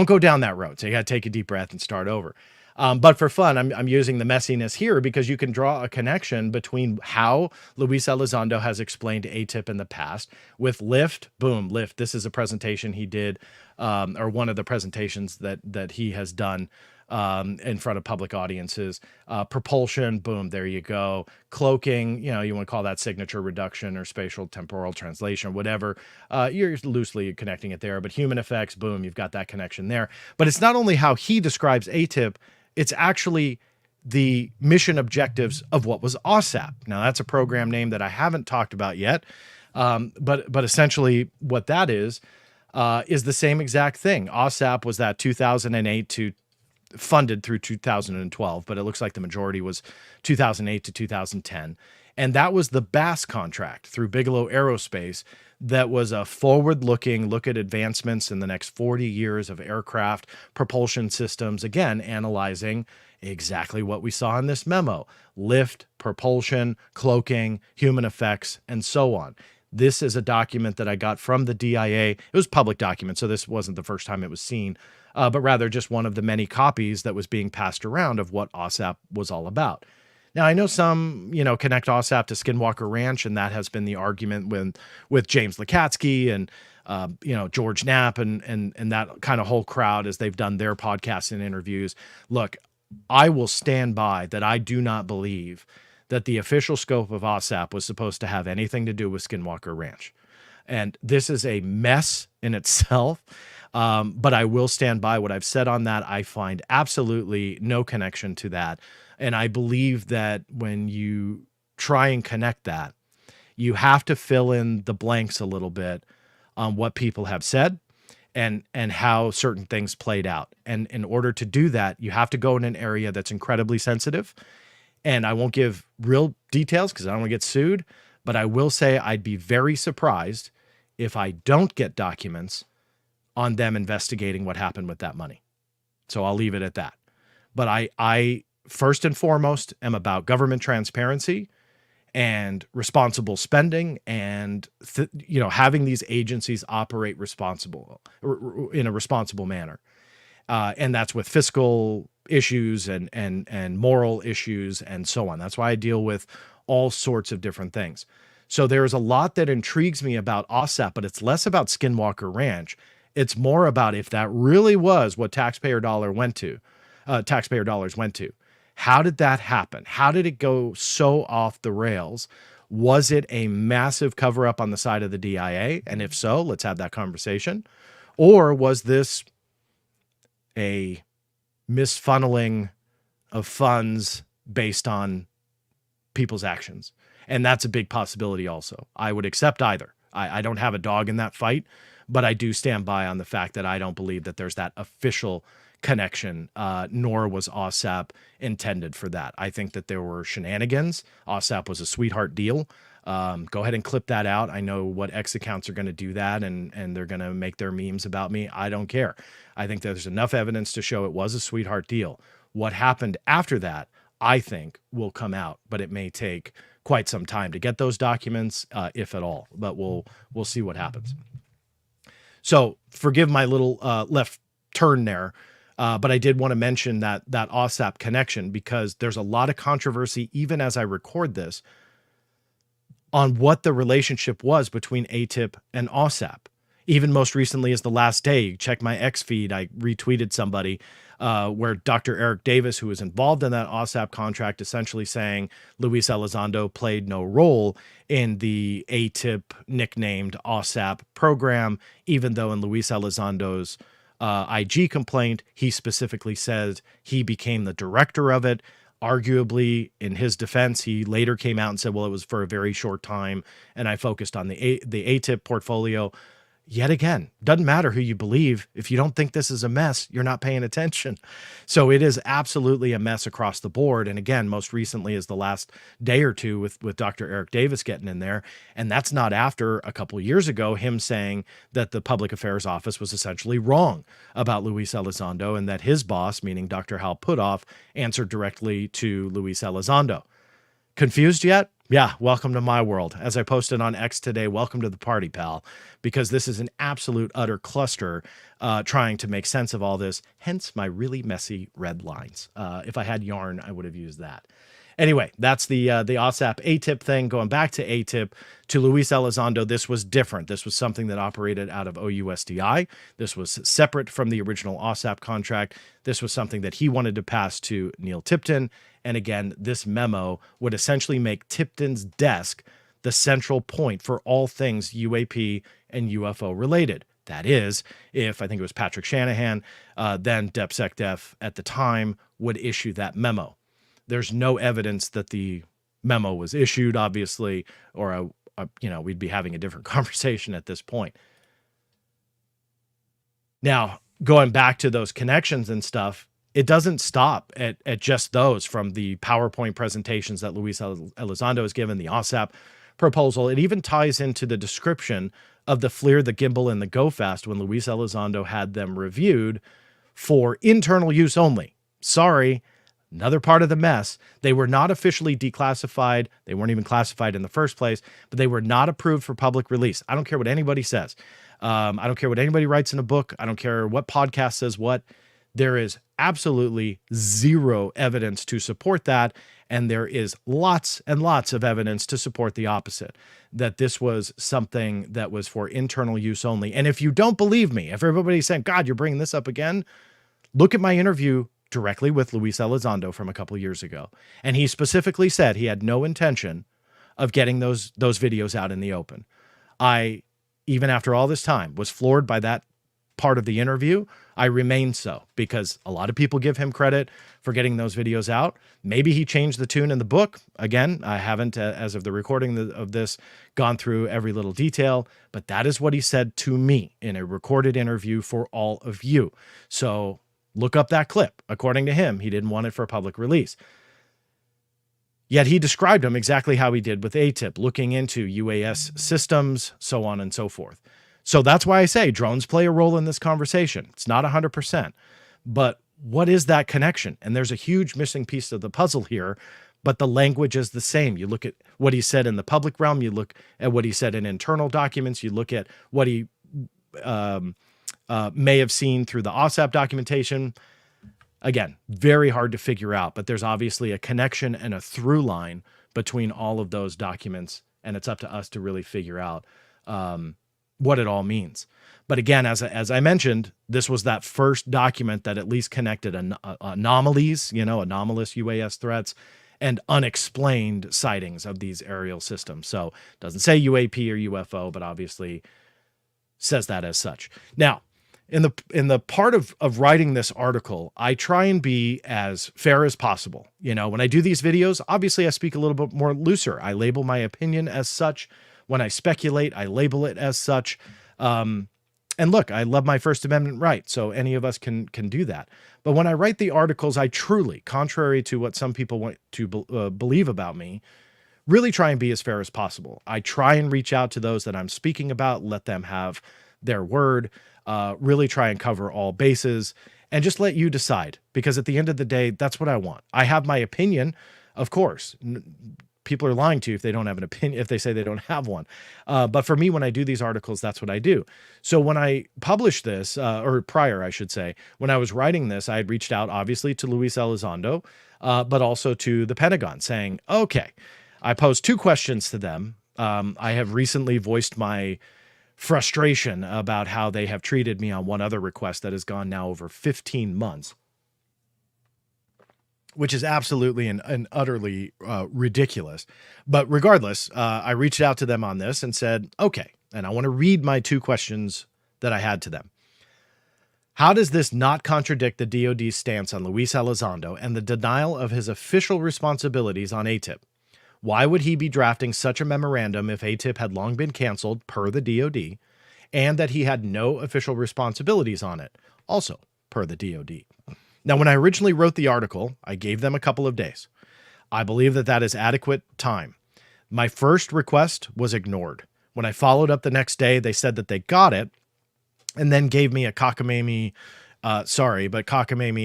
go down that road. So you got to take a deep breath and start over. But for fun, I'm using the messiness here because you can draw a connection between how Luis Elizondo has explained AATIP in the past with Lift. Boom, Lift. This is a presentation he did, or one of the presentations that he has done in front of public audiences. Propulsion, boom, there you go. Cloaking, you want to call that signature reduction or spatial temporal translation, whatever. You're loosely connecting it there, but human effects, boom, you've got that connection there. But it's not only how he describes AATIP, it's actually the mission objectives of what was AAWSAP. Now, that's a program name that I haven't talked about yet, but essentially what that is the same exact thing. AAWSAP was that 2008 to funded through 2012, but it looks like the majority was 2008 to 2010. And that was the BASS contract through Bigelow Aerospace that was a forward-looking look at advancements in the next 40 years of aircraft propulsion systems, again, analyzing exactly what we saw in this memo: lift, propulsion, cloaking, human effects, and so on. This is a document that I got from the DIA. It was a public document, so this wasn't the first time it was seen, but rather just one of the many copies that was being passed around of what AAWSAP was all about. Now, I know some, connect AAWSAP to Skinwalker Ranch, and that has been the argument with James Lukatsky and, George Knapp and that kind of whole crowd as they've done their podcasts and interviews. Look, I will stand by that. I do not believe that the official scope of AAWSAP was supposed to have anything to do with Skinwalker Ranch. And this is a mess in itself. But I will stand by what I've said on that. I find absolutely no connection to that. And I believe that when you try and connect that, you have to fill in the blanks a little bit on what people have said and how certain things played out. And in order to do that, you have to go in an area that's incredibly sensitive. And I won't give real details because I don't want to get sued, but I will say I'd be very surprised if I don't get documents on them investigating what happened with that money. So I'll leave it at that. But I first and foremost am about government transparency and responsible spending and having these agencies operate in a responsible manner. And that's with fiscal issues and moral issues and so on. That's why I deal with all sorts of different things. So there's a lot that intrigues me about AAWSAP, but it's less about Skinwalker Ranch. It's more about if that really was what taxpayer dollars went to. How did that happen? How did it go so off the rails? Was it a massive cover up on the side of the DIA? And if so, let's have that conversation. Or was this a misfunneling of funds based on people's actions? And that's a big possibility also. I would accept either. I don't have a dog in that fight, but I do stand by on the fact that I don't believe that there's that official connection, nor was AAWSAP intended for that. I think that there were shenanigans. AAWSAP was a sweetheart deal. Go ahead and clip that out. I know what X accounts are going to do that, and they're going to make their memes about me. I don't care. I think there's enough evidence to show it was a sweetheart deal. What happened after that, I think, will come out, but it may take quite some time to get those documents, if at all. But we'll see what happens. So forgive my little left turn there, but I did want to mention that AAWSAP connection because there's a lot of controversy, even as I record this, on what the relationship was between AATIP and AAWSAP. Even most recently as the last day, you check my X feed, I retweeted somebody where Dr. Eric Davis, who was involved in that AAWSAP contract, essentially saying Luis Elizondo played no role in the AATIP nicknamed AAWSAP program, even though in Luis Elizondo's IG complaint, he specifically says he became the director of it. Arguably, in his defense, he later came out and said, well, it was for a very short time, and I focused on the AATIP portfolio. Yet again, doesn't matter who you believe. If you don't think this is a mess, you're not paying attention. So it is absolutely a mess across the board. And again, most recently is the last day or two with Dr. Eric Davis getting in there. And that's not after a couple of years ago, him saying that the public affairs office was essentially wrong about Luis Elizondo and that his boss, meaning Dr. Hal Puthoff, answered directly to Luis Elizondo. Confused yet? Yeah, welcome to my world. As I posted on X today, welcome to the party, pal, because this is an absolute utter cluster trying to make sense of all this, hence my really messy red lines. If I had yarn, I would have used that. Anyway, that's the OSAP AATIP thing. Going back to AATIP, to Luis Elizondo, this was different. This was something that operated out of OUSDI. This was separate from the original OSAP contract. This was something that he wanted to pass to Neil Tipton. And again, this memo would essentially make Tipton's desk the central point for all things UAP and UFO related. That is, if I think it was Patrick Shanahan, then DepSecDef at the time, would issue that memo. There's no evidence that the memo was issued, obviously, or we'd be having a different conversation at this point. Now, going back to those connections and stuff, it doesn't stop at just those from the PowerPoint presentations that Luis Elizondo has given, the OSAP proposal. It even ties into the description of the FLIR, the gimbal, and the GoFast when Luis Elizondo had them reviewed for internal use only. Sorry, another part of the mess. They were not officially declassified. They weren't even classified in the first place, but they were not approved for public release. I don't care what anybody says. I don't care what anybody writes in a book. I don't care what podcast says what. There is absolutely zero evidence to support that. And there is lots and lots of evidence to support the opposite, that this was something that was for internal use only. And if you don't believe me, if everybody's saying, God, you're bringing this up again, look at my interview directly with Luis Elizondo from a couple of years ago. And he specifically said he had no intention of getting those videos out in the open. I, even after all this time, was floored by that part of the interview. I remain so, because a lot of people give him credit for getting those videos out. Maybe he changed the tune in the book. Again, I haven't, as of the recording of this, gone through every little detail, but that is what he said to me in a recorded interview for all of you. So look up that clip. According to him, he didn't want it for public release. Yet he described them exactly how he did with AATIP, looking into UAS systems, so on and so forth. So that's why I say drones play a role in this conversation. It's not 100%, but what is that connection? And there's a huge missing piece of the puzzle here, but the language is the same. You look at what he said in the public realm, you look at what he said in internal documents, you look at what he may have seen through the OSAP documentation. Again, very hard to figure out, but there's obviously a connection and a through line between all of those documents, and it's up to us to really figure out what it all means. But again, as I mentioned, this was that first document that at least connected anomalies, anomalous UAS threats and unexplained sightings of these aerial systems. So it doesn't say UAP or UFO, but obviously says that as such. Now, in the part of writing this article, I try and be as fair as possible. When I do these videos, obviously I speak a little bit more looser. I label my opinion as such. When I speculate, I label it as such. And look, I love my First Amendment right, so any of us can do that. But when I write the articles, I truly, contrary to what some people want to believe about me, really try and be as fair as possible. I try and reach out to those that I'm speaking about, let them have their word, really try and cover all bases, and just let you decide. Because at the end of the day, that's what I want. I have my opinion, of course. People are lying to you if they don't have an opinion, if they say they don't have one. But for me, when I do these articles, that's what I do. So when I published this, or prior, I should say, when I was writing this, I had reached out, obviously, to Luis Elizondo, but also to the Pentagon, saying, okay, I posed 2 questions to them. I have recently voiced my frustration about how they have treated me on one other request that has gone now over 15 months. Which is absolutely and utterly ridiculous. But regardless, I reached out to them on this and said, okay, and I want to read my 2 questions that I had to them. How does this not contradict the DoD's stance on Luis Elizondo and the denial of his official responsibilities on AATIP? Why would he be drafting such a memorandum if AATIP had long been canceled per the DoD and that he had no official responsibilities on it, also per the DoD? Now, when I originally wrote the article, I gave them a couple of days. I believe that is adequate time. My first request was ignored. When I followed up the next day, they said that they got it and then gave me a cockamamie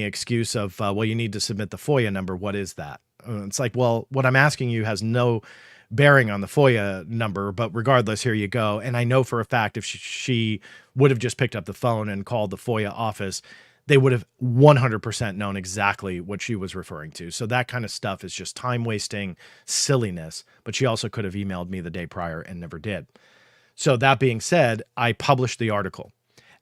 excuse of, well, you need to submit the FOIA number. What is that? It's like, well, what I'm asking you has no bearing on the FOIA number, but regardless, here you go. And I know for a fact if she would have just picked up the phone and called the FOIA office, they would have 100% known exactly what she was referring to. So that kind of stuff is just time wasting silliness. But she also could have emailed me the day prior and never did. So that being said, I published the article.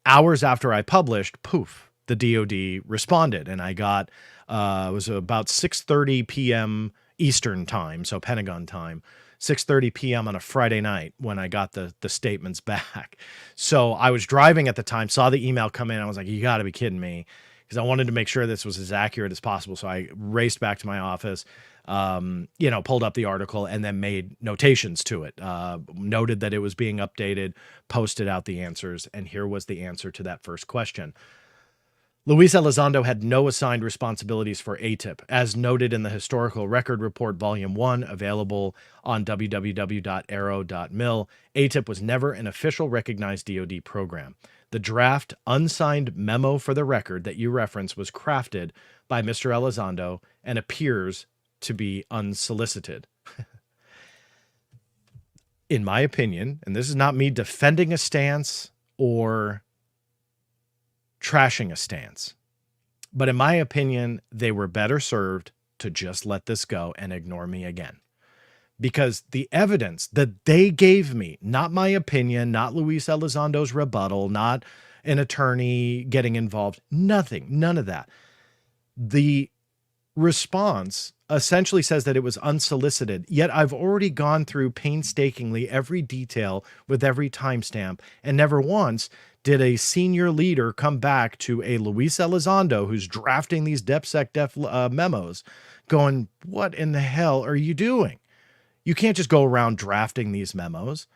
Hours after I published, poof, the DoD responded, and I got, it was about 6:30 p.m. Eastern time, so Pentagon time, 6:30 p.m. on a Friday night when I got the statements back. So I was driving at the time, saw the email come in. I was like, you got to be kidding me, because I wanted to make sure this was as accurate as possible. So I raced back to my office, pulled up the article and then made notations to it, noted that it was being updated, posted out the answers. And here was the answer to that first question. Luis Elizondo had no assigned responsibilities for AATIP, as noted in the Historical Record Report, Volume 1, available on www.aero.mil. AATIP was never an official recognized DoD program. The draft unsigned memo for the record that you reference was crafted by Mr. Elizondo and appears to be unsolicited. In my opinion, and this is not me defending a stance or trashing a stance, but in my opinion, they were better served to just let this go and ignore me again. Because the evidence that they gave me, not my opinion, not Luis Elizondo's rebuttal, not an attorney getting involved, nothing, none of that. The response essentially says that it was unsolicited, yet I've already gone through painstakingly every detail with every timestamp, and never once did a senior leader come back to a Luis Elizondo who's drafting these DepSec memos going, what in the hell are you doing? You can't just go around drafting these memos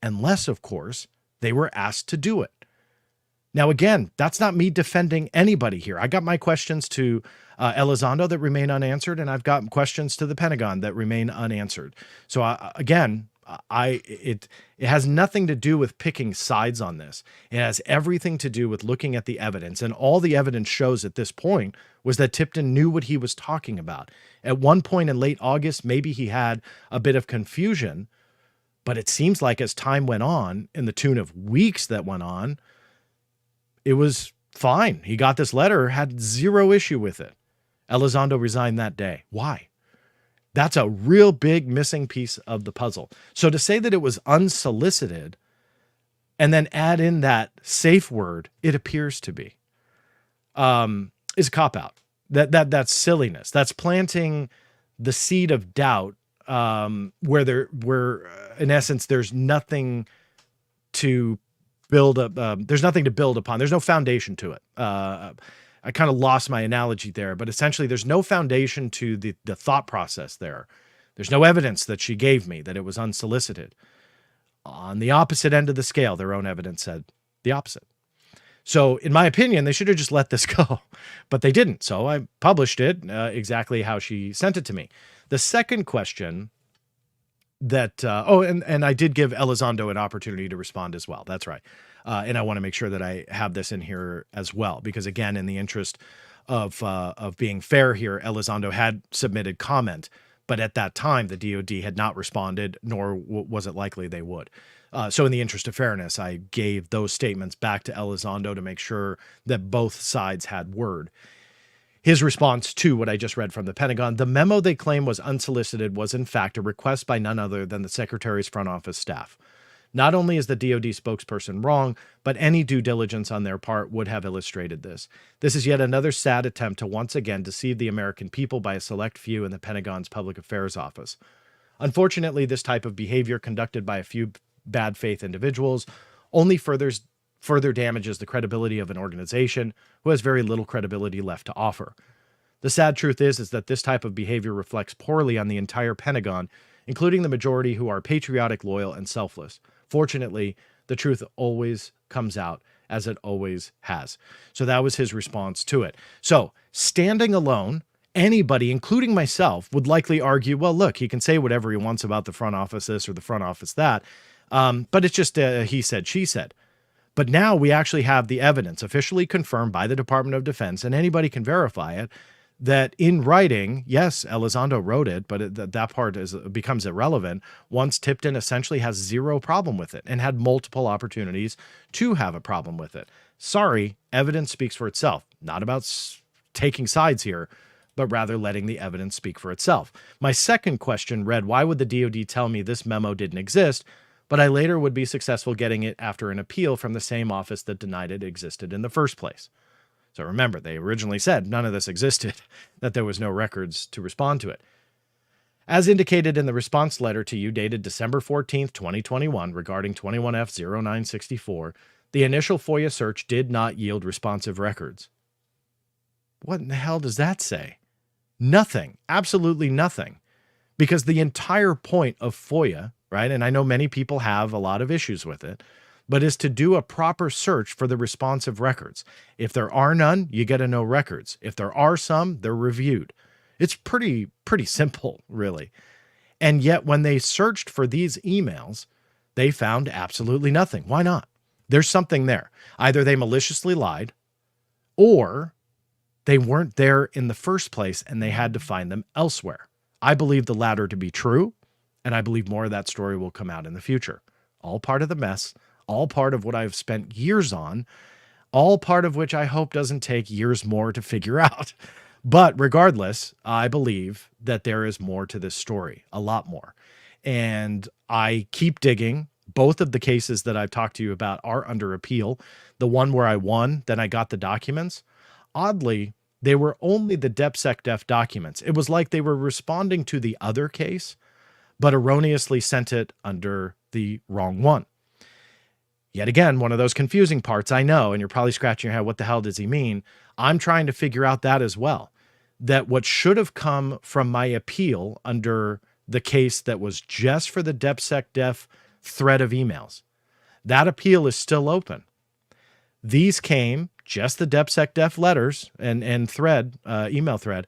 unless, of course, they were asked to do it. Now, again, that's not me defending anybody here. I got my questions to Elizondo that remain unanswered, and I've got questions to the Pentagon that remain unanswered. So it has nothing to do with picking sides on this. It has everything to do with looking at the evidence. And all the evidence shows at this point was that Tipton knew what he was talking about. At one point in late August, maybe he had a bit of confusion, but it seems like as time went on, in the tune of weeks that went on, it was fine. He got this letter, had zero issue with it. Elizondo resigned that day. Why? That's a real big missing piece of the puzzle. So to say that it was unsolicited and then add in that safe word, it appears to be, is a cop-out. That's silliness. That's planting the seed of doubt, where in essence, there's nothing to build up. There's nothing to build upon. There's no foundation to it. I kind of lost my analogy there, but essentially there's no foundation to the thought process there. There's no evidence that she gave me that it was unsolicited. On the opposite end of the scale, their own evidence said the opposite. So in my opinion, they should have just let this go, but they didn't. So I published it exactly how she sent it to me. The second question that, and I did give Elizondo an opportunity to respond as well. That's right. And I want to make sure that I have this in here as well, because again, in the interest of being fair here, Elizondo had submitted comment, but at that time, the DoD had not responded, nor was it likely they would. So in the interest of fairness, I gave those statements back to Elizondo to make sure that both sides had word. His response to what I just read from the Pentagon, the memo they claim was unsolicited was in fact a request by none other than the Secretary's front office staff. Not only is the DoD spokesperson wrong, but any due diligence on their part would have illustrated this. This is yet another sad attempt to once again deceive the American people by a select few in the Pentagon's Public Affairs Office. Unfortunately, this type of behavior conducted by a few bad faith individuals only further damages the credibility of an organization who has very little credibility left to offer. The sad truth is that this type of behavior reflects poorly on the entire Pentagon, including the majority who are patriotic, loyal, and selfless. Fortunately, the truth always comes out, as it always has. So that was his response to it. So standing alone, anybody, including myself, would likely argue, well, look, he can say whatever he wants about the front office this or the front office that, but it's just he said, she said. But now we actually have the evidence officially confirmed by the Department of Defense, and anybody can verify it, that in writing, yes, Elizondo wrote it, but that part becomes irrelevant once Tipton essentially has zero problem with it and had multiple opportunities to have a problem with it. Sorry, evidence speaks for itself. not about taking sides here, but rather letting the evidence speak for itself. My second question read, why would the DoD tell me this memo didn't exist, but I later would be successful getting it after an appeal from the same office that denied it existed in the first place? So remember, they originally said none of this existed, that there was no records to respond to it. As indicated in the response letter to you dated December 14th, 2021, regarding 21F0964, the initial FOIA search did not yield responsive records. What in the hell does that say? Nothing, absolutely nothing. Because the entire point of FOIA, right, and I know many people have a lot of issues with it, but is to do a proper search for the responsive records. If there are none, you get a no records. If there are some, they're reviewed. It's pretty simple, really. And yet when they searched for these emails, they found absolutely nothing. Why not? There's something there. Either they maliciously lied, or they weren't there in the first place and they had to find them elsewhere. I believe the latter to be true, and I believe more of that story will come out in the future. All part of the mess, all part of what I've spent years on, all part of which I hope doesn't take years more to figure out. But regardless, I believe that there is more to this story, a lot more. And I keep digging. Both of the cases that I've talked to you about are under appeal. The one where I won, then I got the documents. Oddly, they were only the DepSecDef documents. It was like they were responding to the other case, but erroneously sent it under the wrong one. Yet again, one of those confusing parts, I know, and you're probably scratching your head, what the hell does he mean? I'm trying to figure out that as well. That what should have come from my appeal under the case that was just for the DepSecDef thread of emails, that appeal is still open. These came, just the DepSecDef letters and thread, email thread,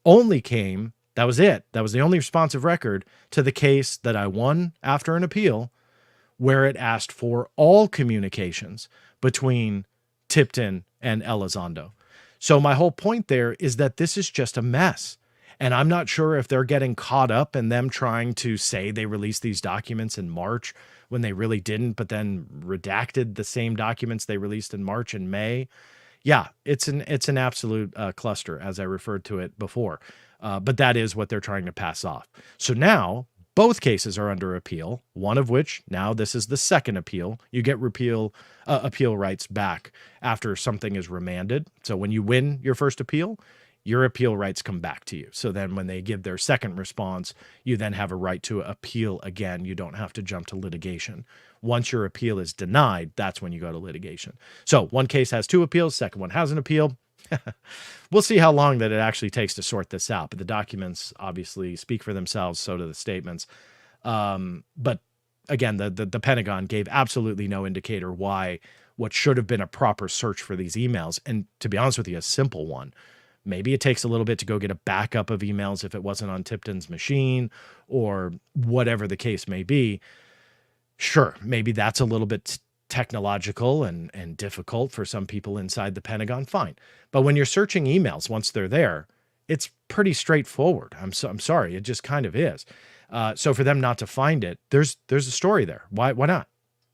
only came, that was it. That was the only responsive record to the case that I won after an appeal, where it asked for all communications between Tipton and Elizondo. So my whole point there is that this is just a mess. And I'm not sure if they're getting caught up in them trying to say they released these documents in March when they really didn't, but then redacted the same documents they released in March and May. Yeah, it's an absolute cluster, as I referred to it before. But that is what they're trying to pass off. So now both cases are under appeal, one of which now this is the second appeal. You get appeal rights back after something is remanded. So when you win your first appeal, your appeal rights come back to you. So then when they give their second response, you then have a right to appeal again. You don't have to jump to litigation. Once your appeal is denied, that's when you go to litigation. So one case has two appeals, second one has an appeal. We'll see how long that it actually takes to sort this out. But the documents obviously speak for themselves, so do the statements. But again, the Pentagon gave absolutely no indicator why what should have been a proper search for these emails, and to be honest with you, a simple one. Maybe it takes a little bit to go get a backup of emails if it wasn't on Tipton's machine or whatever the case may be. Sure, maybe that's a little bit technological and difficult for some people inside the Pentagon, fine. But when you're searching emails, once they're there, it's pretty straightforward. I'm sorry, it just kind of is. So for them not to find it, there's a story there. Why not?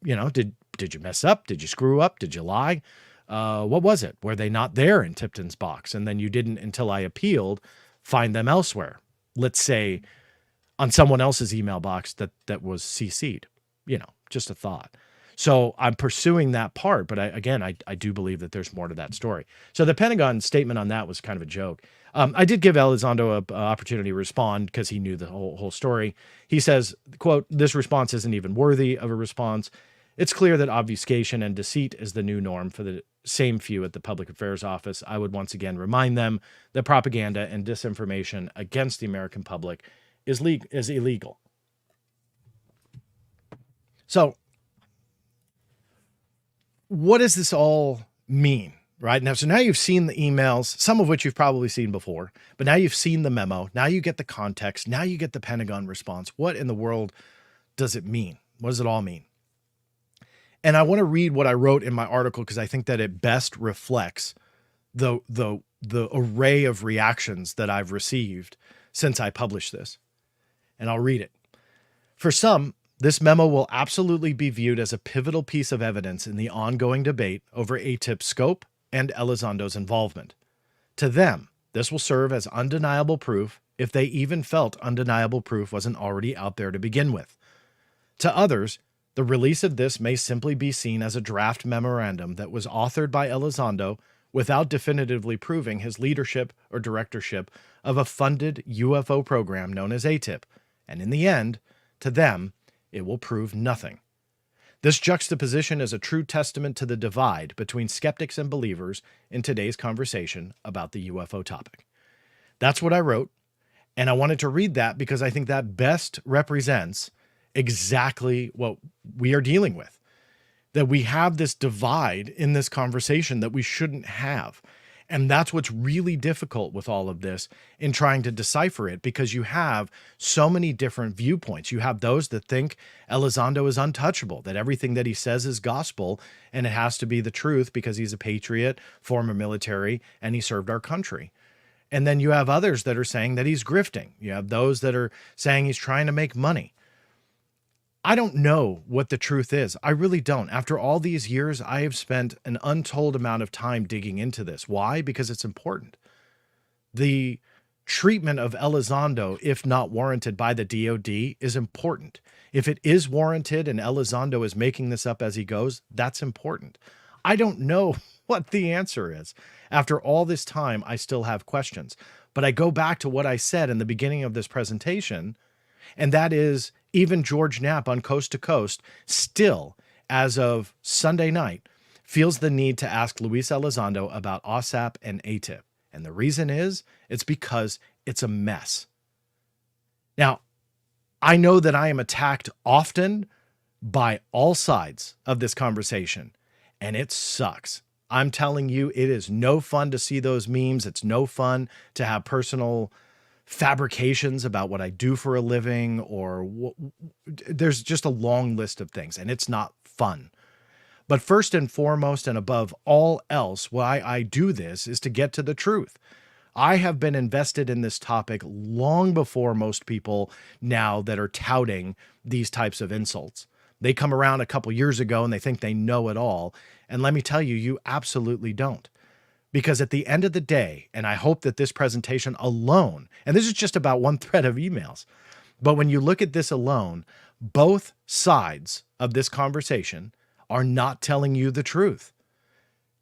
You know, did you mess up? Did you screw up? Did you lie? What was it? Were they not there in Tipton's box? And then you didn't, until I appealed, find them elsewhere. Let's say on someone else's email box that was CC'd, you know, just a thought. So I'm pursuing that part, but I do believe that there's more to that story. So the Pentagon statement on that was kind of a joke. I did give Elizondo an opportunity to respond because he knew the whole story. He says, quote, "This response isn't even worthy of a response. It's clear that obfuscation and deceit is the new norm for the same few at the Public Affairs Office. I would once again remind them that propaganda and disinformation against the American public is illegal." So what does this all mean, right? Now, so now you've seen the emails, some of which you've probably seen before, but now you've seen the memo. Now you get the context. Now you get the Pentagon response. What in the world does it mean? What does it all mean? And I want to read what I wrote in my article because I think that it best reflects the array of reactions that I've received since I published this. And I'll read it. For some, this memo will absolutely be viewed as a pivotal piece of evidence in the ongoing debate over AATIP's scope, and Elizondo's involvement. To them, this will serve as undeniable proof if they even felt undeniable proof wasn't already out there to begin with. To others, the release of this may simply be seen as a draft memorandum that was authored by Elizondo without definitively proving his leadership or directorship of a funded UFO program known as AATIP, and in the end, to them, it will prove nothing. This juxtaposition is a true testament to the divide between skeptics and believers in today's conversation about the UFO topic. That's what I wrote, and I wanted to read that because I think that best represents exactly what we are dealing with. That we have this divide in this conversation that we shouldn't have. And that's what's really difficult with all of this in trying to decipher it, because you have so many different viewpoints. You have those that think Elizondo is untouchable, that everything that he says is gospel and it has to be the truth because he's a patriot, former military, and he served our country. And then you have others that are saying that he's grifting. You have those that are saying he's trying to make money. I don't know what the truth is. I really don't. After all these years, I have spent an untold amount of time digging into this. Why? Because it's important. The treatment of Elizondo, if not warranted by the DoD, is important. If it is warranted and Elizondo is making this up as he goes, that's important. I don't know what the answer is. After all this time, I still have questions. But I go back to what I said in the beginning of this presentation, and that is, even George Knapp on Coast to Coast still, as of Sunday night, feels the need to ask Luis Elizondo about OSAP and AATIP. And the reason is, it's because it's a mess. Now, I know that I am attacked often by all sides of this conversation, and it sucks. I'm telling you, it is no fun to see those memes. It's no fun to have personal fabrications about what I do for a living, or there's just a long list of things, and it's not fun. But first and foremost, and above all else, why I do this is to get to the truth. I have been invested in this topic long before most people now that are touting these types of insults. They come around a couple years ago and they think they know it all. And let me tell you, you absolutely don't. Because at the end of the day, and I hope that this presentation alone, and this is just about one thread of emails, but when you look at this alone, both sides of this conversation are not telling you the truth.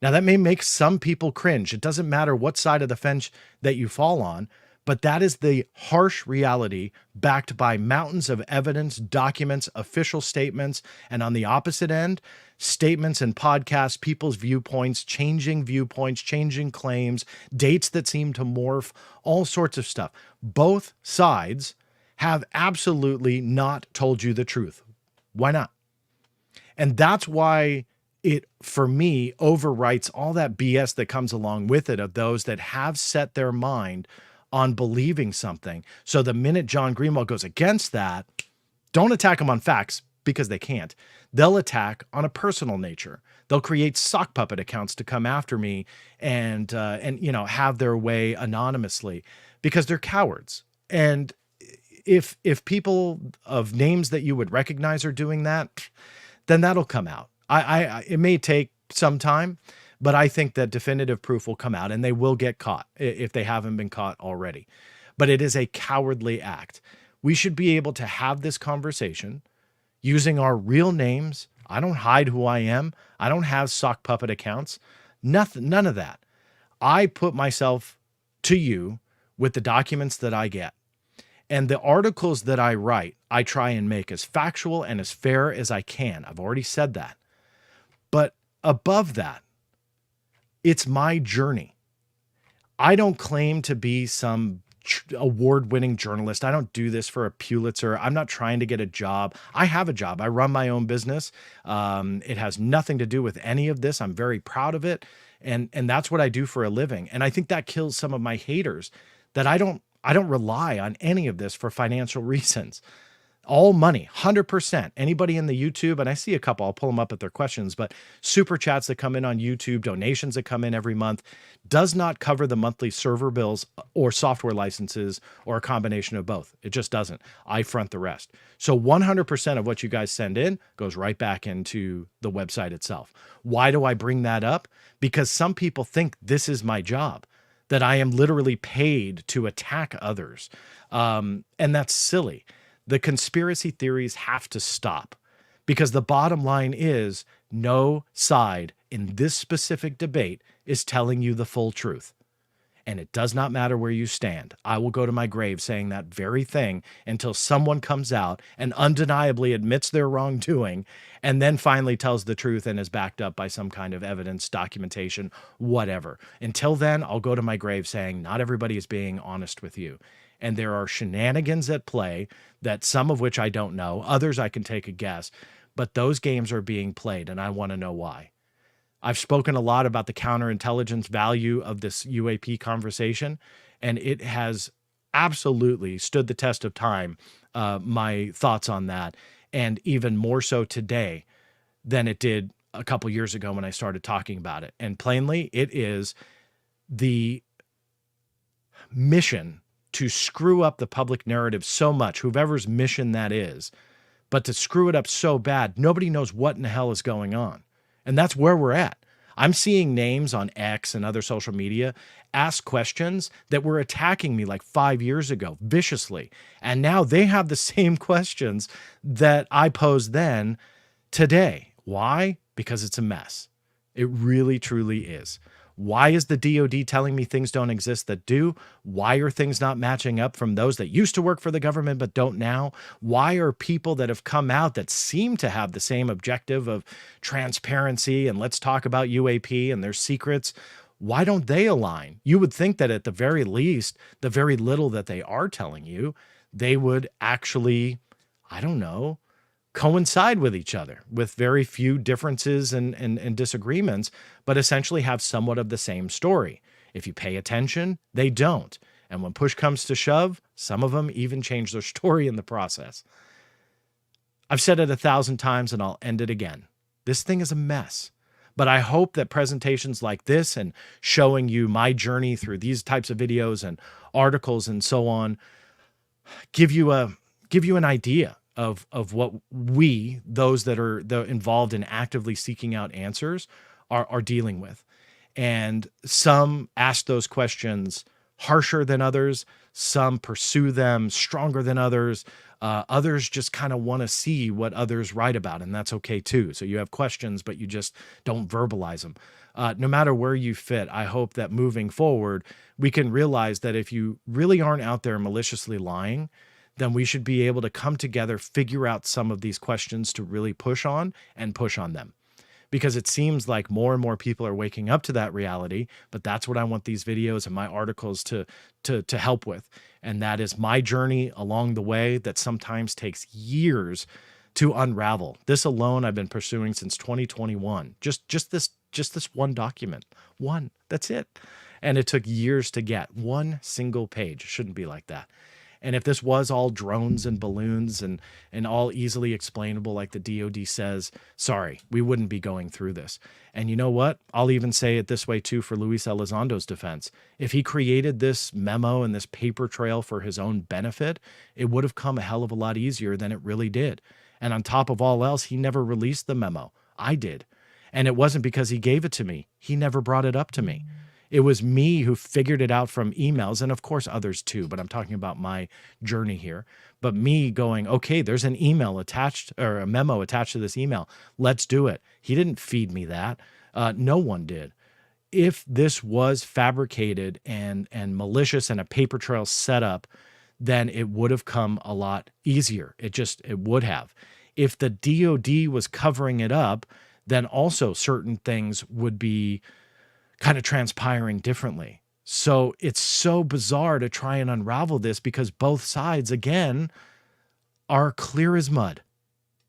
Now, that may make some people cringe. It doesn't matter what side of the fence that you fall on, but that is the harsh reality backed by mountains of evidence, documents, official statements, and on the opposite end, statements and podcasts, people's viewpoints, changing claims, dates that seem to morph, all sorts of stuff. Both sides have absolutely not told you the truth. Why not? And that's why it, for me, overwrites all that BS that comes along with it of those that have set their mind on believing something. So the minute John Greenwald goes against that, don't attack him on facts, because they can't. They'll attack on a personal nature. They'll create sock puppet accounts to come after me and have their way anonymously, because they're cowards. And if people of names that you would recognize are doing that, then that'll come out. It may take some time, but I think that definitive proof will come out, and they will get caught if they haven't been caught already. But it is a cowardly act. We should be able to have this conversation using our real names. I don't hide who I am. I don't have sock puppet accounts. None of that. I put myself to you with the documents that I get. And the articles that I write, I try and make as factual and as fair as I can. I've already said that. But above that, it's my journey. I don't claim to be some award-winning journalist. I don't do this for a Pulitzer. I'm not trying to get a job. I have a job. I run my own business. It has nothing to do with any of this. I'm very proud of it. And that's what I do for a living. And I think that kills some of my haters, that I don't rely on any of this for financial reasons. All money, 100%. Anybody in the YouTube, and I see a couple, I'll pull them up at their questions, but super chats that come in on YouTube, donations that come in every month, does not cover the monthly server bills or software licenses or a combination of both. It just doesn't. I front the rest. So 100% of what you guys send in goes right back into the website itself. Why do I bring that up? Because some people think this is my job, that I am literally paid to attack others. And that's silly. The conspiracy theories have to stop, because the bottom line is no side in this specific debate is telling you the full truth. And it does not matter where you stand. I will go to my grave saying that very thing until someone comes out and undeniably admits their wrongdoing and then finally tells the truth and is backed up by some kind of evidence, documentation, whatever. Until then, I'll go to my grave saying not everybody is being honest with you. And there are shenanigans at play, that some of which I don't know, others I can take a guess, but those games are being played and I want to know why. I've spoken a lot about the counterintelligence value of this UAP conversation, and it has absolutely stood the test of time, my thoughts on that, and even more so today than it did a couple years ago when I started talking about it. And plainly, it is the mission to screw up the public narrative so much, whoever's mission that is, but to screw it up so bad, nobody knows what in the hell is going on. And that's where we're at. I'm seeing names on X and other social media ask questions that were attacking me like 5 years ago viciously. And now they have the same questions that I posed then today. Why? Because it's a mess. It really, truly is. Why is the DoD telling me things don't exist that do? Why are things not matching up from those that used to work for the government but don't now? Why are people that have come out that seem to have the same objective of transparency and let's talk about UAP and their secrets, why don't they align? You would think that at the very least, the very little that they are telling you, they would actually, I don't know, coincide with each other with very few differences and disagreements, but essentially have somewhat of the same story. If you pay attention, they don't. And when push comes to shove, some of them even change their story in the process. I've said it 1,000 times and I'll end it again. This thing is a mess. But I hope that presentations like this and showing you my journey through these types of videos and articles and so on give you an idea of what we, those that are involved in actively seeking out answers, are dealing with. And some ask those questions harsher than others. Some pursue them stronger than others. Others just kind of want to see what others write about, and that's okay too. So you have questions, but you just don't verbalize them. No matter where you fit, I hope that moving forward, we can realize that if you really aren't out there maliciously lying, then we should be able to come together, figure out some of these questions to really push on them. Because it seems like more and more people are waking up to that reality, but that's what I want these videos and my articles to help with. And that is my journey along the way that sometimes takes years to unravel. This alone I've been pursuing since 2021. Just this one document. One, that's it. And it took years to get one single page. It shouldn't be like that. And if this was all drones and balloons and all easily explainable like the DoD says, sorry, we wouldn't be going through this. And you know what? I'll even say it this way too for Luis Elizondo's defense. If he created this memo and this paper trail for his own benefit, it would have come a hell of a lot easier than it really did. And on top of all else, he never released the memo. I did. And it wasn't because he gave it to me. He never brought it up to me. It was me who figured it out from emails, and of course others too, but I'm talking about my journey here. But me going, okay, there's an email attached or a memo attached to this email. Let's do it. He didn't feed me that. No one did. If this was fabricated and malicious and a paper trail set up, then it would have come a lot easier. It would have. If the DoD was covering it up, then also certain things would be kind of transpiring differently. So it's so bizarre to try and unravel this because both sides, again, are clear as mud.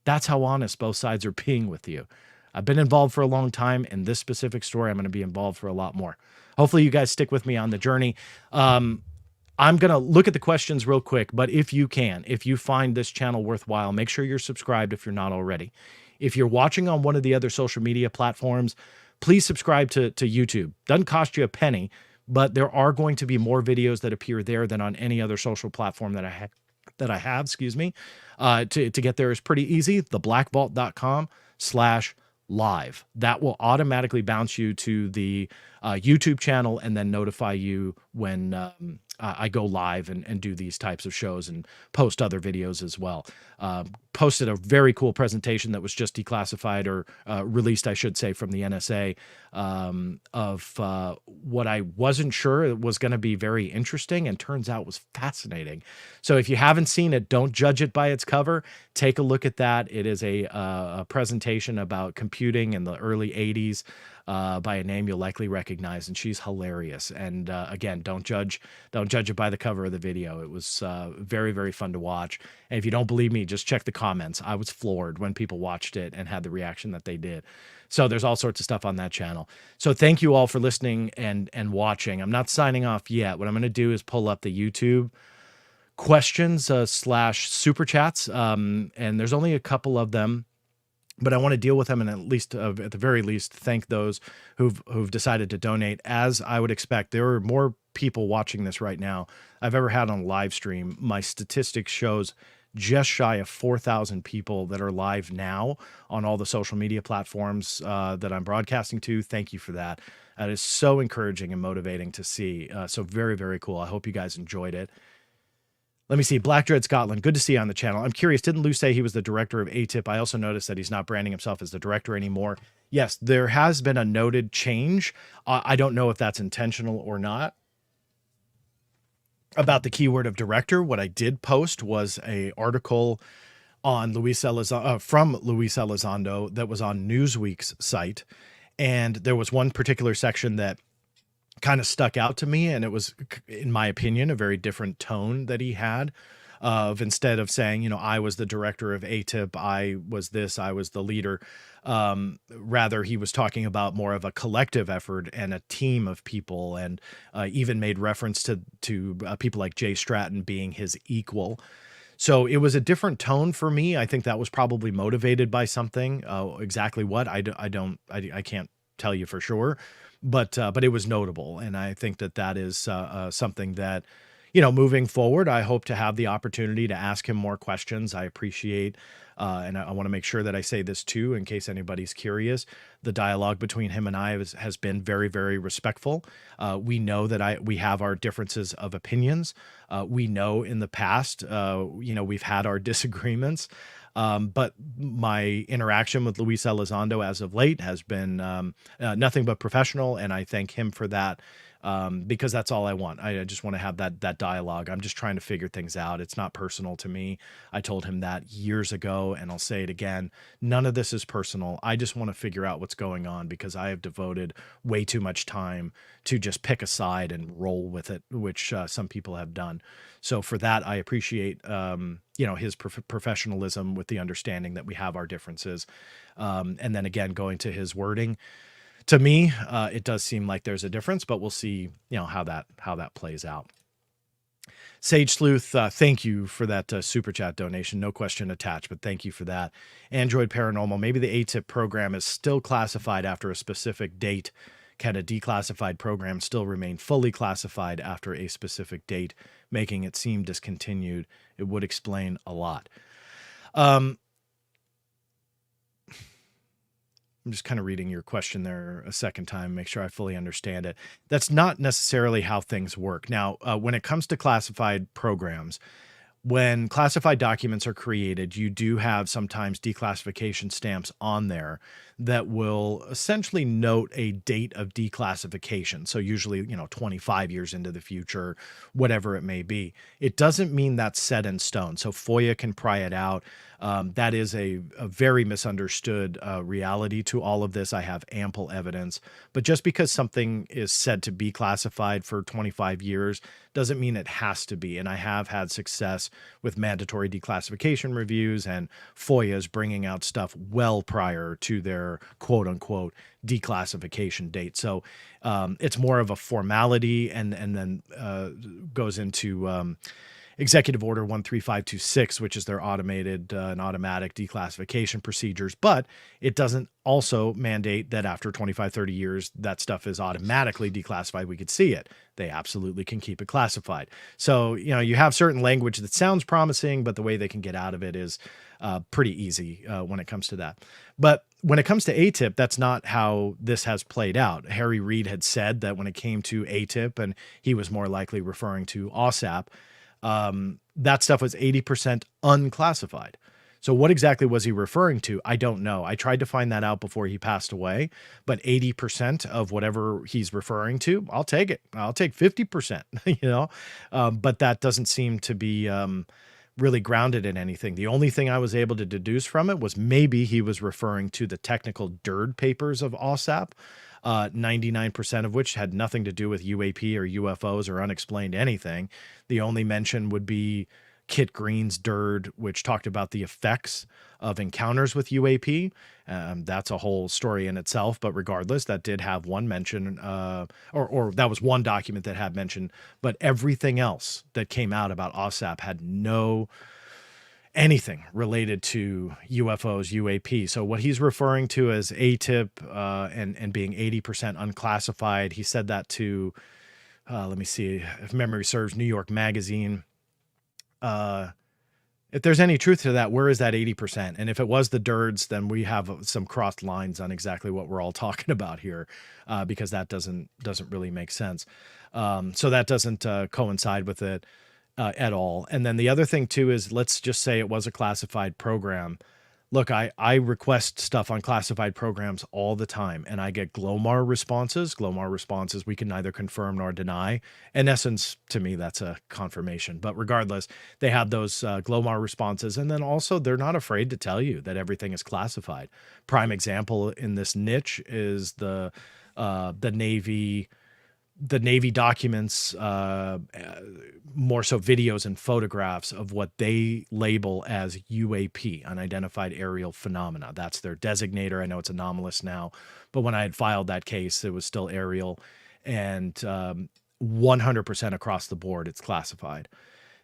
That's how honest both sides are being with you. I've been involved for a long time in this specific story. I'm going to be involved for a lot more. Hopefully you guys stick with me on the journey. I'm going to look at the questions real quick, but if you find this channel worthwhile, make sure you're subscribed if you're not already. If you're watching on one of the other social media platforms, please subscribe to YouTube. Doesn't cost you a penny, but there are going to be more videos that appear there than on any other social platform that I have, excuse me. To get there is pretty easy. theblackvault.com/live. That will automatically bounce you to the YouTube channel and then notify you when I go live and do these types of shows and post other videos as well. Posted a very cool presentation that was just declassified or released, I should say, from the NSA of what I wasn't sure it was going to be very interesting and turns out was fascinating. So if you haven't seen it, don't judge it by its cover. Take a look at that. It is a presentation about computing in the early 80s. By a name you'll likely recognize, and she's hilarious. And again, don't judge it by the cover of the video. It was very, very fun to watch. And if you don't believe me, just check the comments. I was floored when people watched it and had the reaction that they did. So there's all sorts of stuff on that channel. So thank you all for listening and watching. I'm not signing off yet. What I'm going to do is pull up the YouTube questions / super chats, and there's only a couple of them. But I want to deal with them and at the very least, thank those who've decided to donate. As I would expect, there are more people watching this right now I've ever had on live stream. My statistics shows just shy of 4,000 people that are live now on all the social media platforms that I'm broadcasting to. Thank you for that. That is so encouraging and motivating to see. So very, very cool. I hope you guys enjoyed it. Let me see. Black Dread Scotland. Good to see you on the channel. I'm curious. Didn't Lou say he was the director of AATIP? I also noticed that he's not branding himself as the director anymore. Yes, there has been a noted change. I don't know if that's intentional or not. About the keyword of director, what I did post was an article on from Luis Elizondo that was on Newsweek's site. And there was one particular section that kind of stuck out to me, and it was, in my opinion, a very different tone that he had of, instead of saying, I was the director of AATIP, I was this, I was the leader. Rather, he was talking about more of a collective effort and a team of people, and even made reference to people like Jay Stratton being his equal. So it was a different tone for me. I think that was probably motivated by something. Exactly what, I can't tell you for sure. But it was notable, and I think that is something that, moving forward, I hope to have the opportunity to ask him more questions. I appreciate, and I want to make sure that I say this too, in case anybody's curious. The dialogue between him and I has been very, very respectful. We know that we have our differences of opinions. We know in the past, we've had our disagreements. But my interaction with Luis Elizondo as of late has been nothing but professional, and I thank him for that, because that's all I want. I just want to have that dialogue. I'm just trying to figure things out. It's not personal to me. I told him that years ago, and I'll say it again. None of this is personal. I just want to figure out what's going on, because I have devoted way too much time to just pick a side and roll with it, which some people have done. So for that, I appreciate, his professionalism with the understanding that we have our differences. And then again, going to his wording, to me, it does seem like there's a difference, but we'll see, how that plays out. Sage Sleuth, thank you for that super chat donation. No question attached, but thank you for that. Android Paranormal, maybe the AATIP program is still classified after a specific date. Can a declassified program still remain fully classified after a specific date, making it seem discontinued? It would explain a lot. I'm just kind of reading your question there a second time, make sure I fully understand it. That's not necessarily how things work. Now, when it comes to classified programs, when classified documents are created, you do have sometimes declassification stamps on there that will essentially note a date of declassification. So usually, 25 years into the future, whatever it may be. It doesn't mean that's set in stone. So Foya can pry it out. That is a very misunderstood reality to all of this. I have ample evidence. But just because something is said to be classified for 25 years doesn't mean it has to be. And I have had success with mandatory declassification reviews and FOIAs bringing out stuff well prior to their their quote unquote declassification date. So it's more of a formality, and then goes into Executive Order 13526, which is their automated and automatic declassification procedures. But it doesn't also mandate that after 25, 30 years, that stuff is automatically declassified. We could see it. They absolutely can keep it classified. So, you have certain language that sounds promising, but the way they can get out of it is pretty easy when it comes to that. But when it comes to AATIP, that's not how this has played out. Harry Reid had said that when it came to AATIP, and he was more likely referring to OSAP, that stuff was 80% unclassified. So what exactly was he referring to? I don't know. I tried to find that out before he passed away, but 80% of whatever he's referring to, I'll take it. I'll take 50%, but that doesn't seem to be really grounded in anything. The only thing I was able to deduce from it was maybe he was referring to the technical DIRD papers of OSAP, 99% of which had nothing to do with UAP or UFOs or unexplained anything. The only mention would be Kit Green's DIRD, which talked about the effects of encounters with UAP. That's a whole story in itself, but regardless, that did have one mention, or that was one document that had mention, but everything else that came out about OSAP had no anything related to UFOs, UAP. So what he's referring to as AATIP and being 80% unclassified, he said that to, let me see, if memory serves, New York Magazine. If there's any truth to that, where is that 80%? And if it was the DIRDs, then we have some crossed lines on exactly what we're all talking about here, because that doesn't really make sense. So that doesn't coincide with it at all. And then the other thing too is, let's just say it was a classified program. Look, I request stuff on classified programs all the time, and I get GLOMAR responses. GLOMAR responses we can neither confirm nor deny. In essence, to me, that's a confirmation. But regardless, they have those GLOMAR responses, and then also they're not afraid to tell you that everything is classified. Prime example in this niche is the Navy. The Navy documents, more so videos and photographs of what they label as UAP, unidentified aerial phenomena. That's their designator. I know it's anomalous now, but when I had filed that case, it was still aerial, and 100% across the board, it's classified.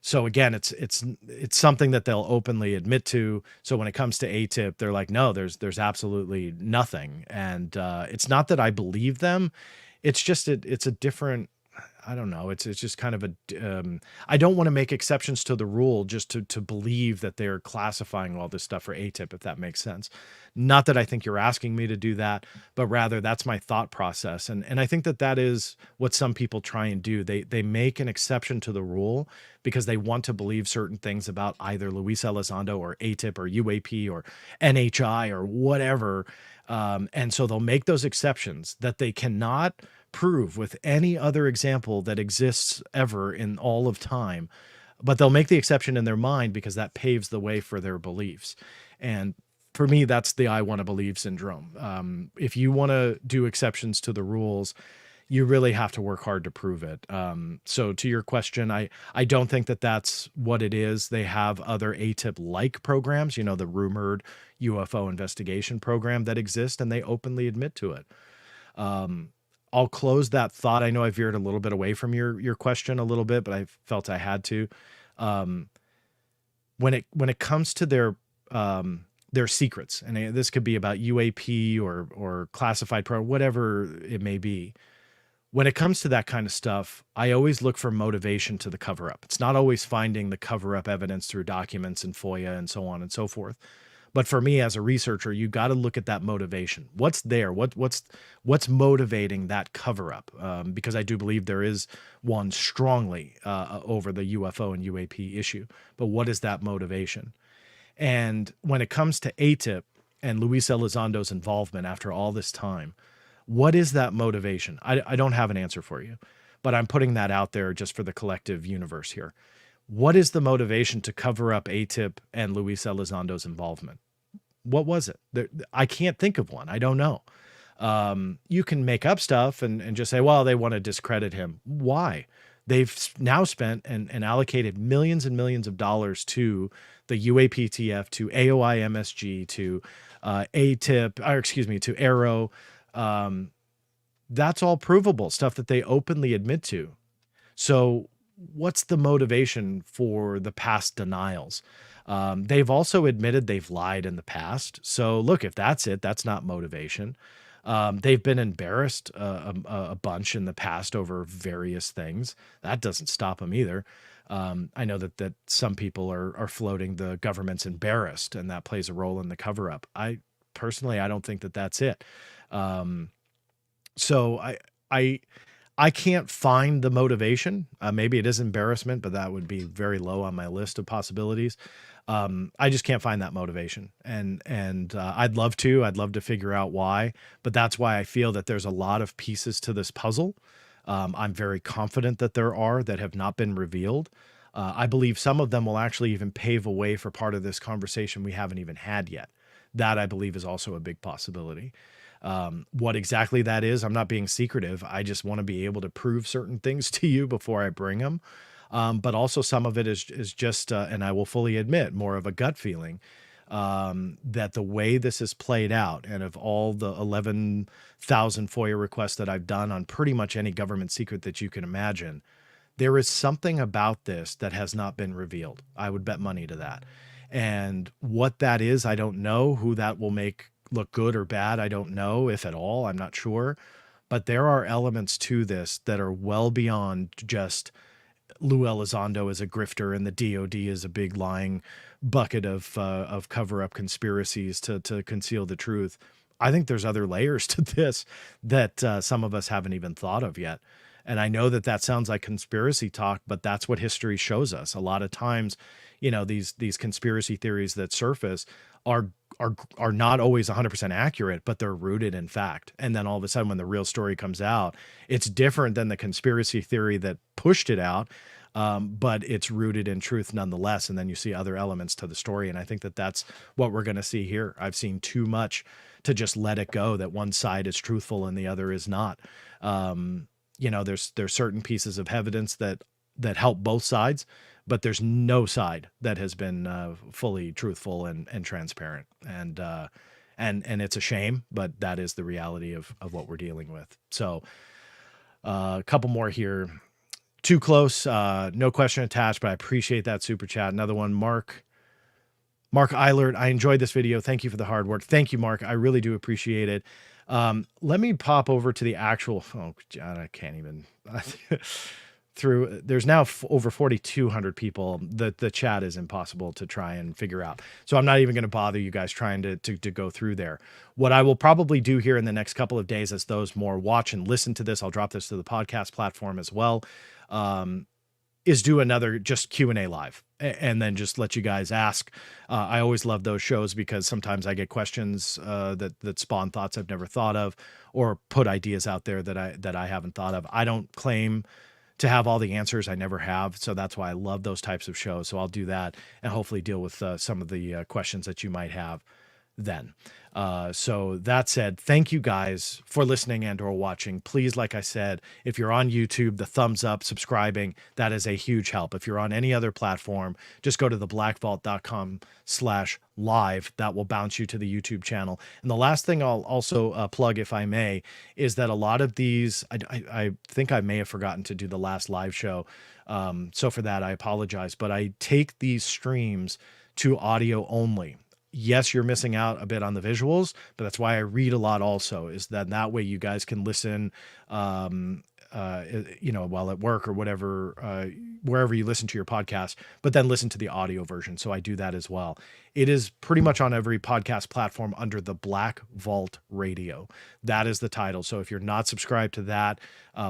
So again, it's something that they'll openly admit to. So when it comes to AATIP, they're like, no, there's absolutely nothing. And it's not that I believe them. It's just, it's a different, I don't know. It's just kind of I don't want to make exceptions to the rule just to believe that they're classifying all this stuff for AATIP, if that makes sense. Not that I think you're asking me to do that, but rather that's my thought process. And I think that is what some people try and do. They make an exception to the rule because they want to believe certain things about either Luis Elizondo or AATIP or UAP or NHI or whatever. And so they'll make those exceptions that they cannot prove with any other example that exists ever in all of time, but they'll make the exception in their mind because that paves the way for their beliefs. And for me, that's the I want to believe syndrome. If you want to do exceptions to the rules, you really have to work hard to prove it. So to your question, I don't think that that's what it is. They have other AATIP-like programs, the rumored UFO investigation program that exists, and they openly admit to it. I'll close that thought. I know I veered a little bit away from your question a little bit, but I felt I had to. When it comes to their secrets, and this could be about UAP or classified whatever it may be. When it comes to that kind of stuff, I always look for motivation to the cover-up. It's not always finding the cover-up evidence through documents and FOIA and so on and so forth. But for me as a researcher, you got to look at that motivation. What's there? What's motivating that cover-up? Because I do believe there is one strongly over the UFO and UAP issue. But what is that motivation? And when it comes to AATIP and Luis Elizondo's involvement after all this time, what is that motivation? I don't have an answer for you, but I'm putting that out there just for the collective universe here. What is the motivation to cover up AATIP and Luis Elizondo's involvement? What was it? I can't think of one. I don't know. You can make up stuff and just say, well, they want to discredit him. Why? They've now spent and allocated millions and millions of dollars to the UAPTF, to AOI MSG, to AATIP, or excuse me, to Aero. That's all provable stuff that they openly admit to. So what's the motivation for the past denials? They've also admitted they've lied in the past. So look, if that's it, that's not motivation. They've been embarrassed a bunch in the past over various things. That doesn't stop them either. I know that some people are floating the government's embarrassed, and that plays a role in the cover up. I don't think that that's it. So I can't find the motivation. Maybe it is embarrassment, but that would be very low on my list of possibilities. I just can't find that motivation, and I'd love to figure out why, but that's why I feel that there's a lot of pieces to this puzzle. I'm very confident that there are that have not been revealed. I believe some of them will actually even pave a way for part of this conversation we haven't even had yet. That I believe is also a big possibility. What exactly that is, I'm not being secretive. I just want to be able to prove certain things to you before I bring them. But also some of it is just, and I will fully admit, more of a gut feeling, that the way this is played out, and of all the 11,000 FOIA requests that I've done on pretty much any government secret that you can imagine, there is something about this that has not been revealed. I would bet money to that. And what that is, I don't know. Who that will make look good or bad, I don't know, if at all. I'm not sure. But there are elements to this that are well beyond just Luis Elizondo is a grifter and the DoD is a big lying bucket of cover-up conspiracies to conceal the truth. I think there's other layers to this that some of us haven't even thought of yet. And I know that sounds like conspiracy talk, but that's what history shows us. A lot of times, these conspiracy theories that surface are not always 100% accurate, but they're rooted in fact. And then all of a sudden, when the real story comes out, it's different than the conspiracy theory that pushed it out, but it's rooted in truth nonetheless. And then you see other elements to the story. And I think that that's what we're going to see here. I've seen too much to just let it go, that one side is truthful and the other is not. There's certain pieces of evidence that help both sides, but there's no side that has been fully truthful and transparent. And it's a shame, but that is the reality of what we're dealing with. So a couple more here. Too close. No question attached, but I appreciate that super chat. Another one, Mark Eilert. I enjoyed this video. Thank you for the hard work. Thank you, Mark. I really do appreciate it. Let me pop over to the actual, oh God, I can't even there's now over 4,200 people. The chat is impossible to try and figure out. So I'm not even going to bother you guys trying to go through there. What I will probably do here in the next couple of days, as those more watch and listen to this, I'll drop this to the podcast platform as well, is do another just Q&A live and then just let you guys ask. I always love those shows because sometimes I get questions that spawn thoughts I've never thought of, or put ideas out there that I haven't thought of. I don't claim to have all the answers. I never have. So that's why I love those types of shows. So I'll do that and hopefully deal with some of the questions that you might have then. So that said, thank you guys for listening and or watching. Please, like I said, if you're on YouTube, the thumbs up, subscribing, that is a huge help. If you're on any other platform, just go to theblackvault.com/live. That will bounce you to the YouTube channel. And the last thing I'll also plug, if I may, is that a lot of these, I think I may have forgotten to do the last live show. So for that, I apologize, but I take these streams to audio only. Yes, you're missing out a bit on the visuals, but that's why I read a lot also, is that way you guys can listen, while at work or whatever, wherever you listen to your podcast, but then listen to the audio version. So I do that as well. It is pretty much on every podcast platform under the Black Vault Radio. That is the title. So if you're not subscribed to that,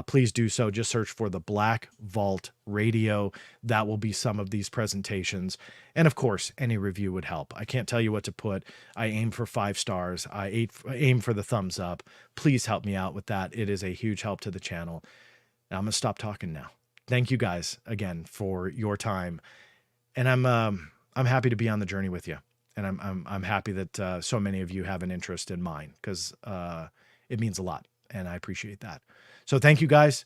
please do so. Just search for the Black Vault Radio. That will be some of these presentations. And of course, any review would help. I can't tell you what to put. I aim for 5 stars. I aim for the thumbs up. Please help me out with that. It is a huge help to the channel. And I'm going to stop talking now. Thank you guys again for your time. And I'm happy to be on the journey with you. And I'm happy that so many of you have an interest in mine, because it means a lot. And I appreciate that. So thank you guys.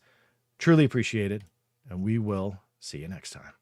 Truly appreciate it. And we will see you next time.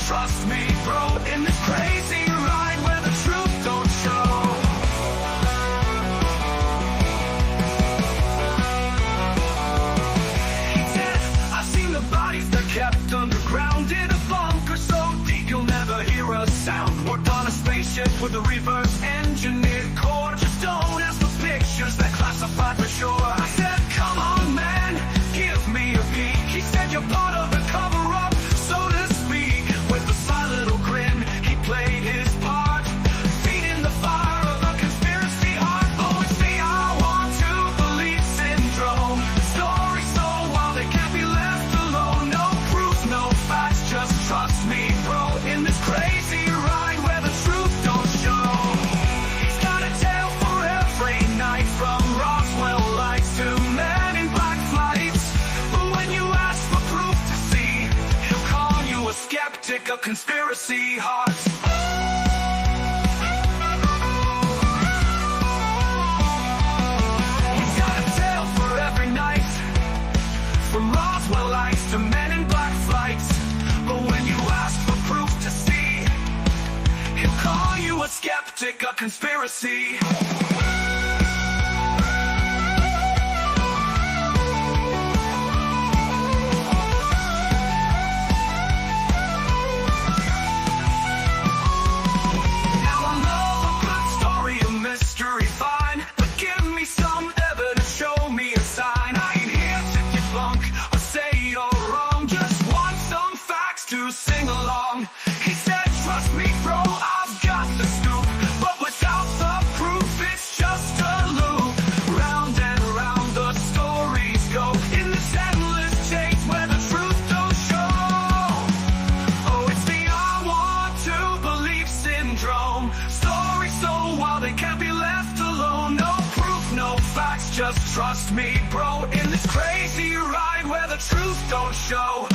trust me, bro, in this crazy ride where the truth don't show. He said, I've seen the bodies they're kept underground in a bunker so deep you'll never hear a sound. Worked on a spaceship with a reverse engineered core. Just don't ask for pictures, they're classified for sure. I said, come on, man, give me a peek. He said, you're part of the cover-up, so to speak. With a sly little grin, he played his part, feeding the fire of a conspiracy heart. Oh, it's the I want to believe syndrome. The story's so wild, they can't be left alone. No proof, no facts, just trust me, bro, in this crazy ride where the truth don't show. He's got a tale for every night, from Roswell lights to men in black flights. But when you ask for proof to see, he'll call you a skeptic, a conspiracy heart. He's got a tale for every night, from Roswell lights to men in black flights. But when you ask for proof to see, he'll call you a skeptic, a conspiracy. Now I love a good story, a mystery fine, but give me some evidence, show me a sign. I ain't here to debunk or say you're wrong, just want some facts to sing along. He said, trust me, bro, I've got the scoop, but without the proof, it's just a loop. Round and round the stories go, in this endless chase where the truth don't show. Oh, it's the I want to believe syndrome. Stories so wild they can't be left alone. No proof, no facts, just trust me, bro, in this crazy ride where the truth don't show.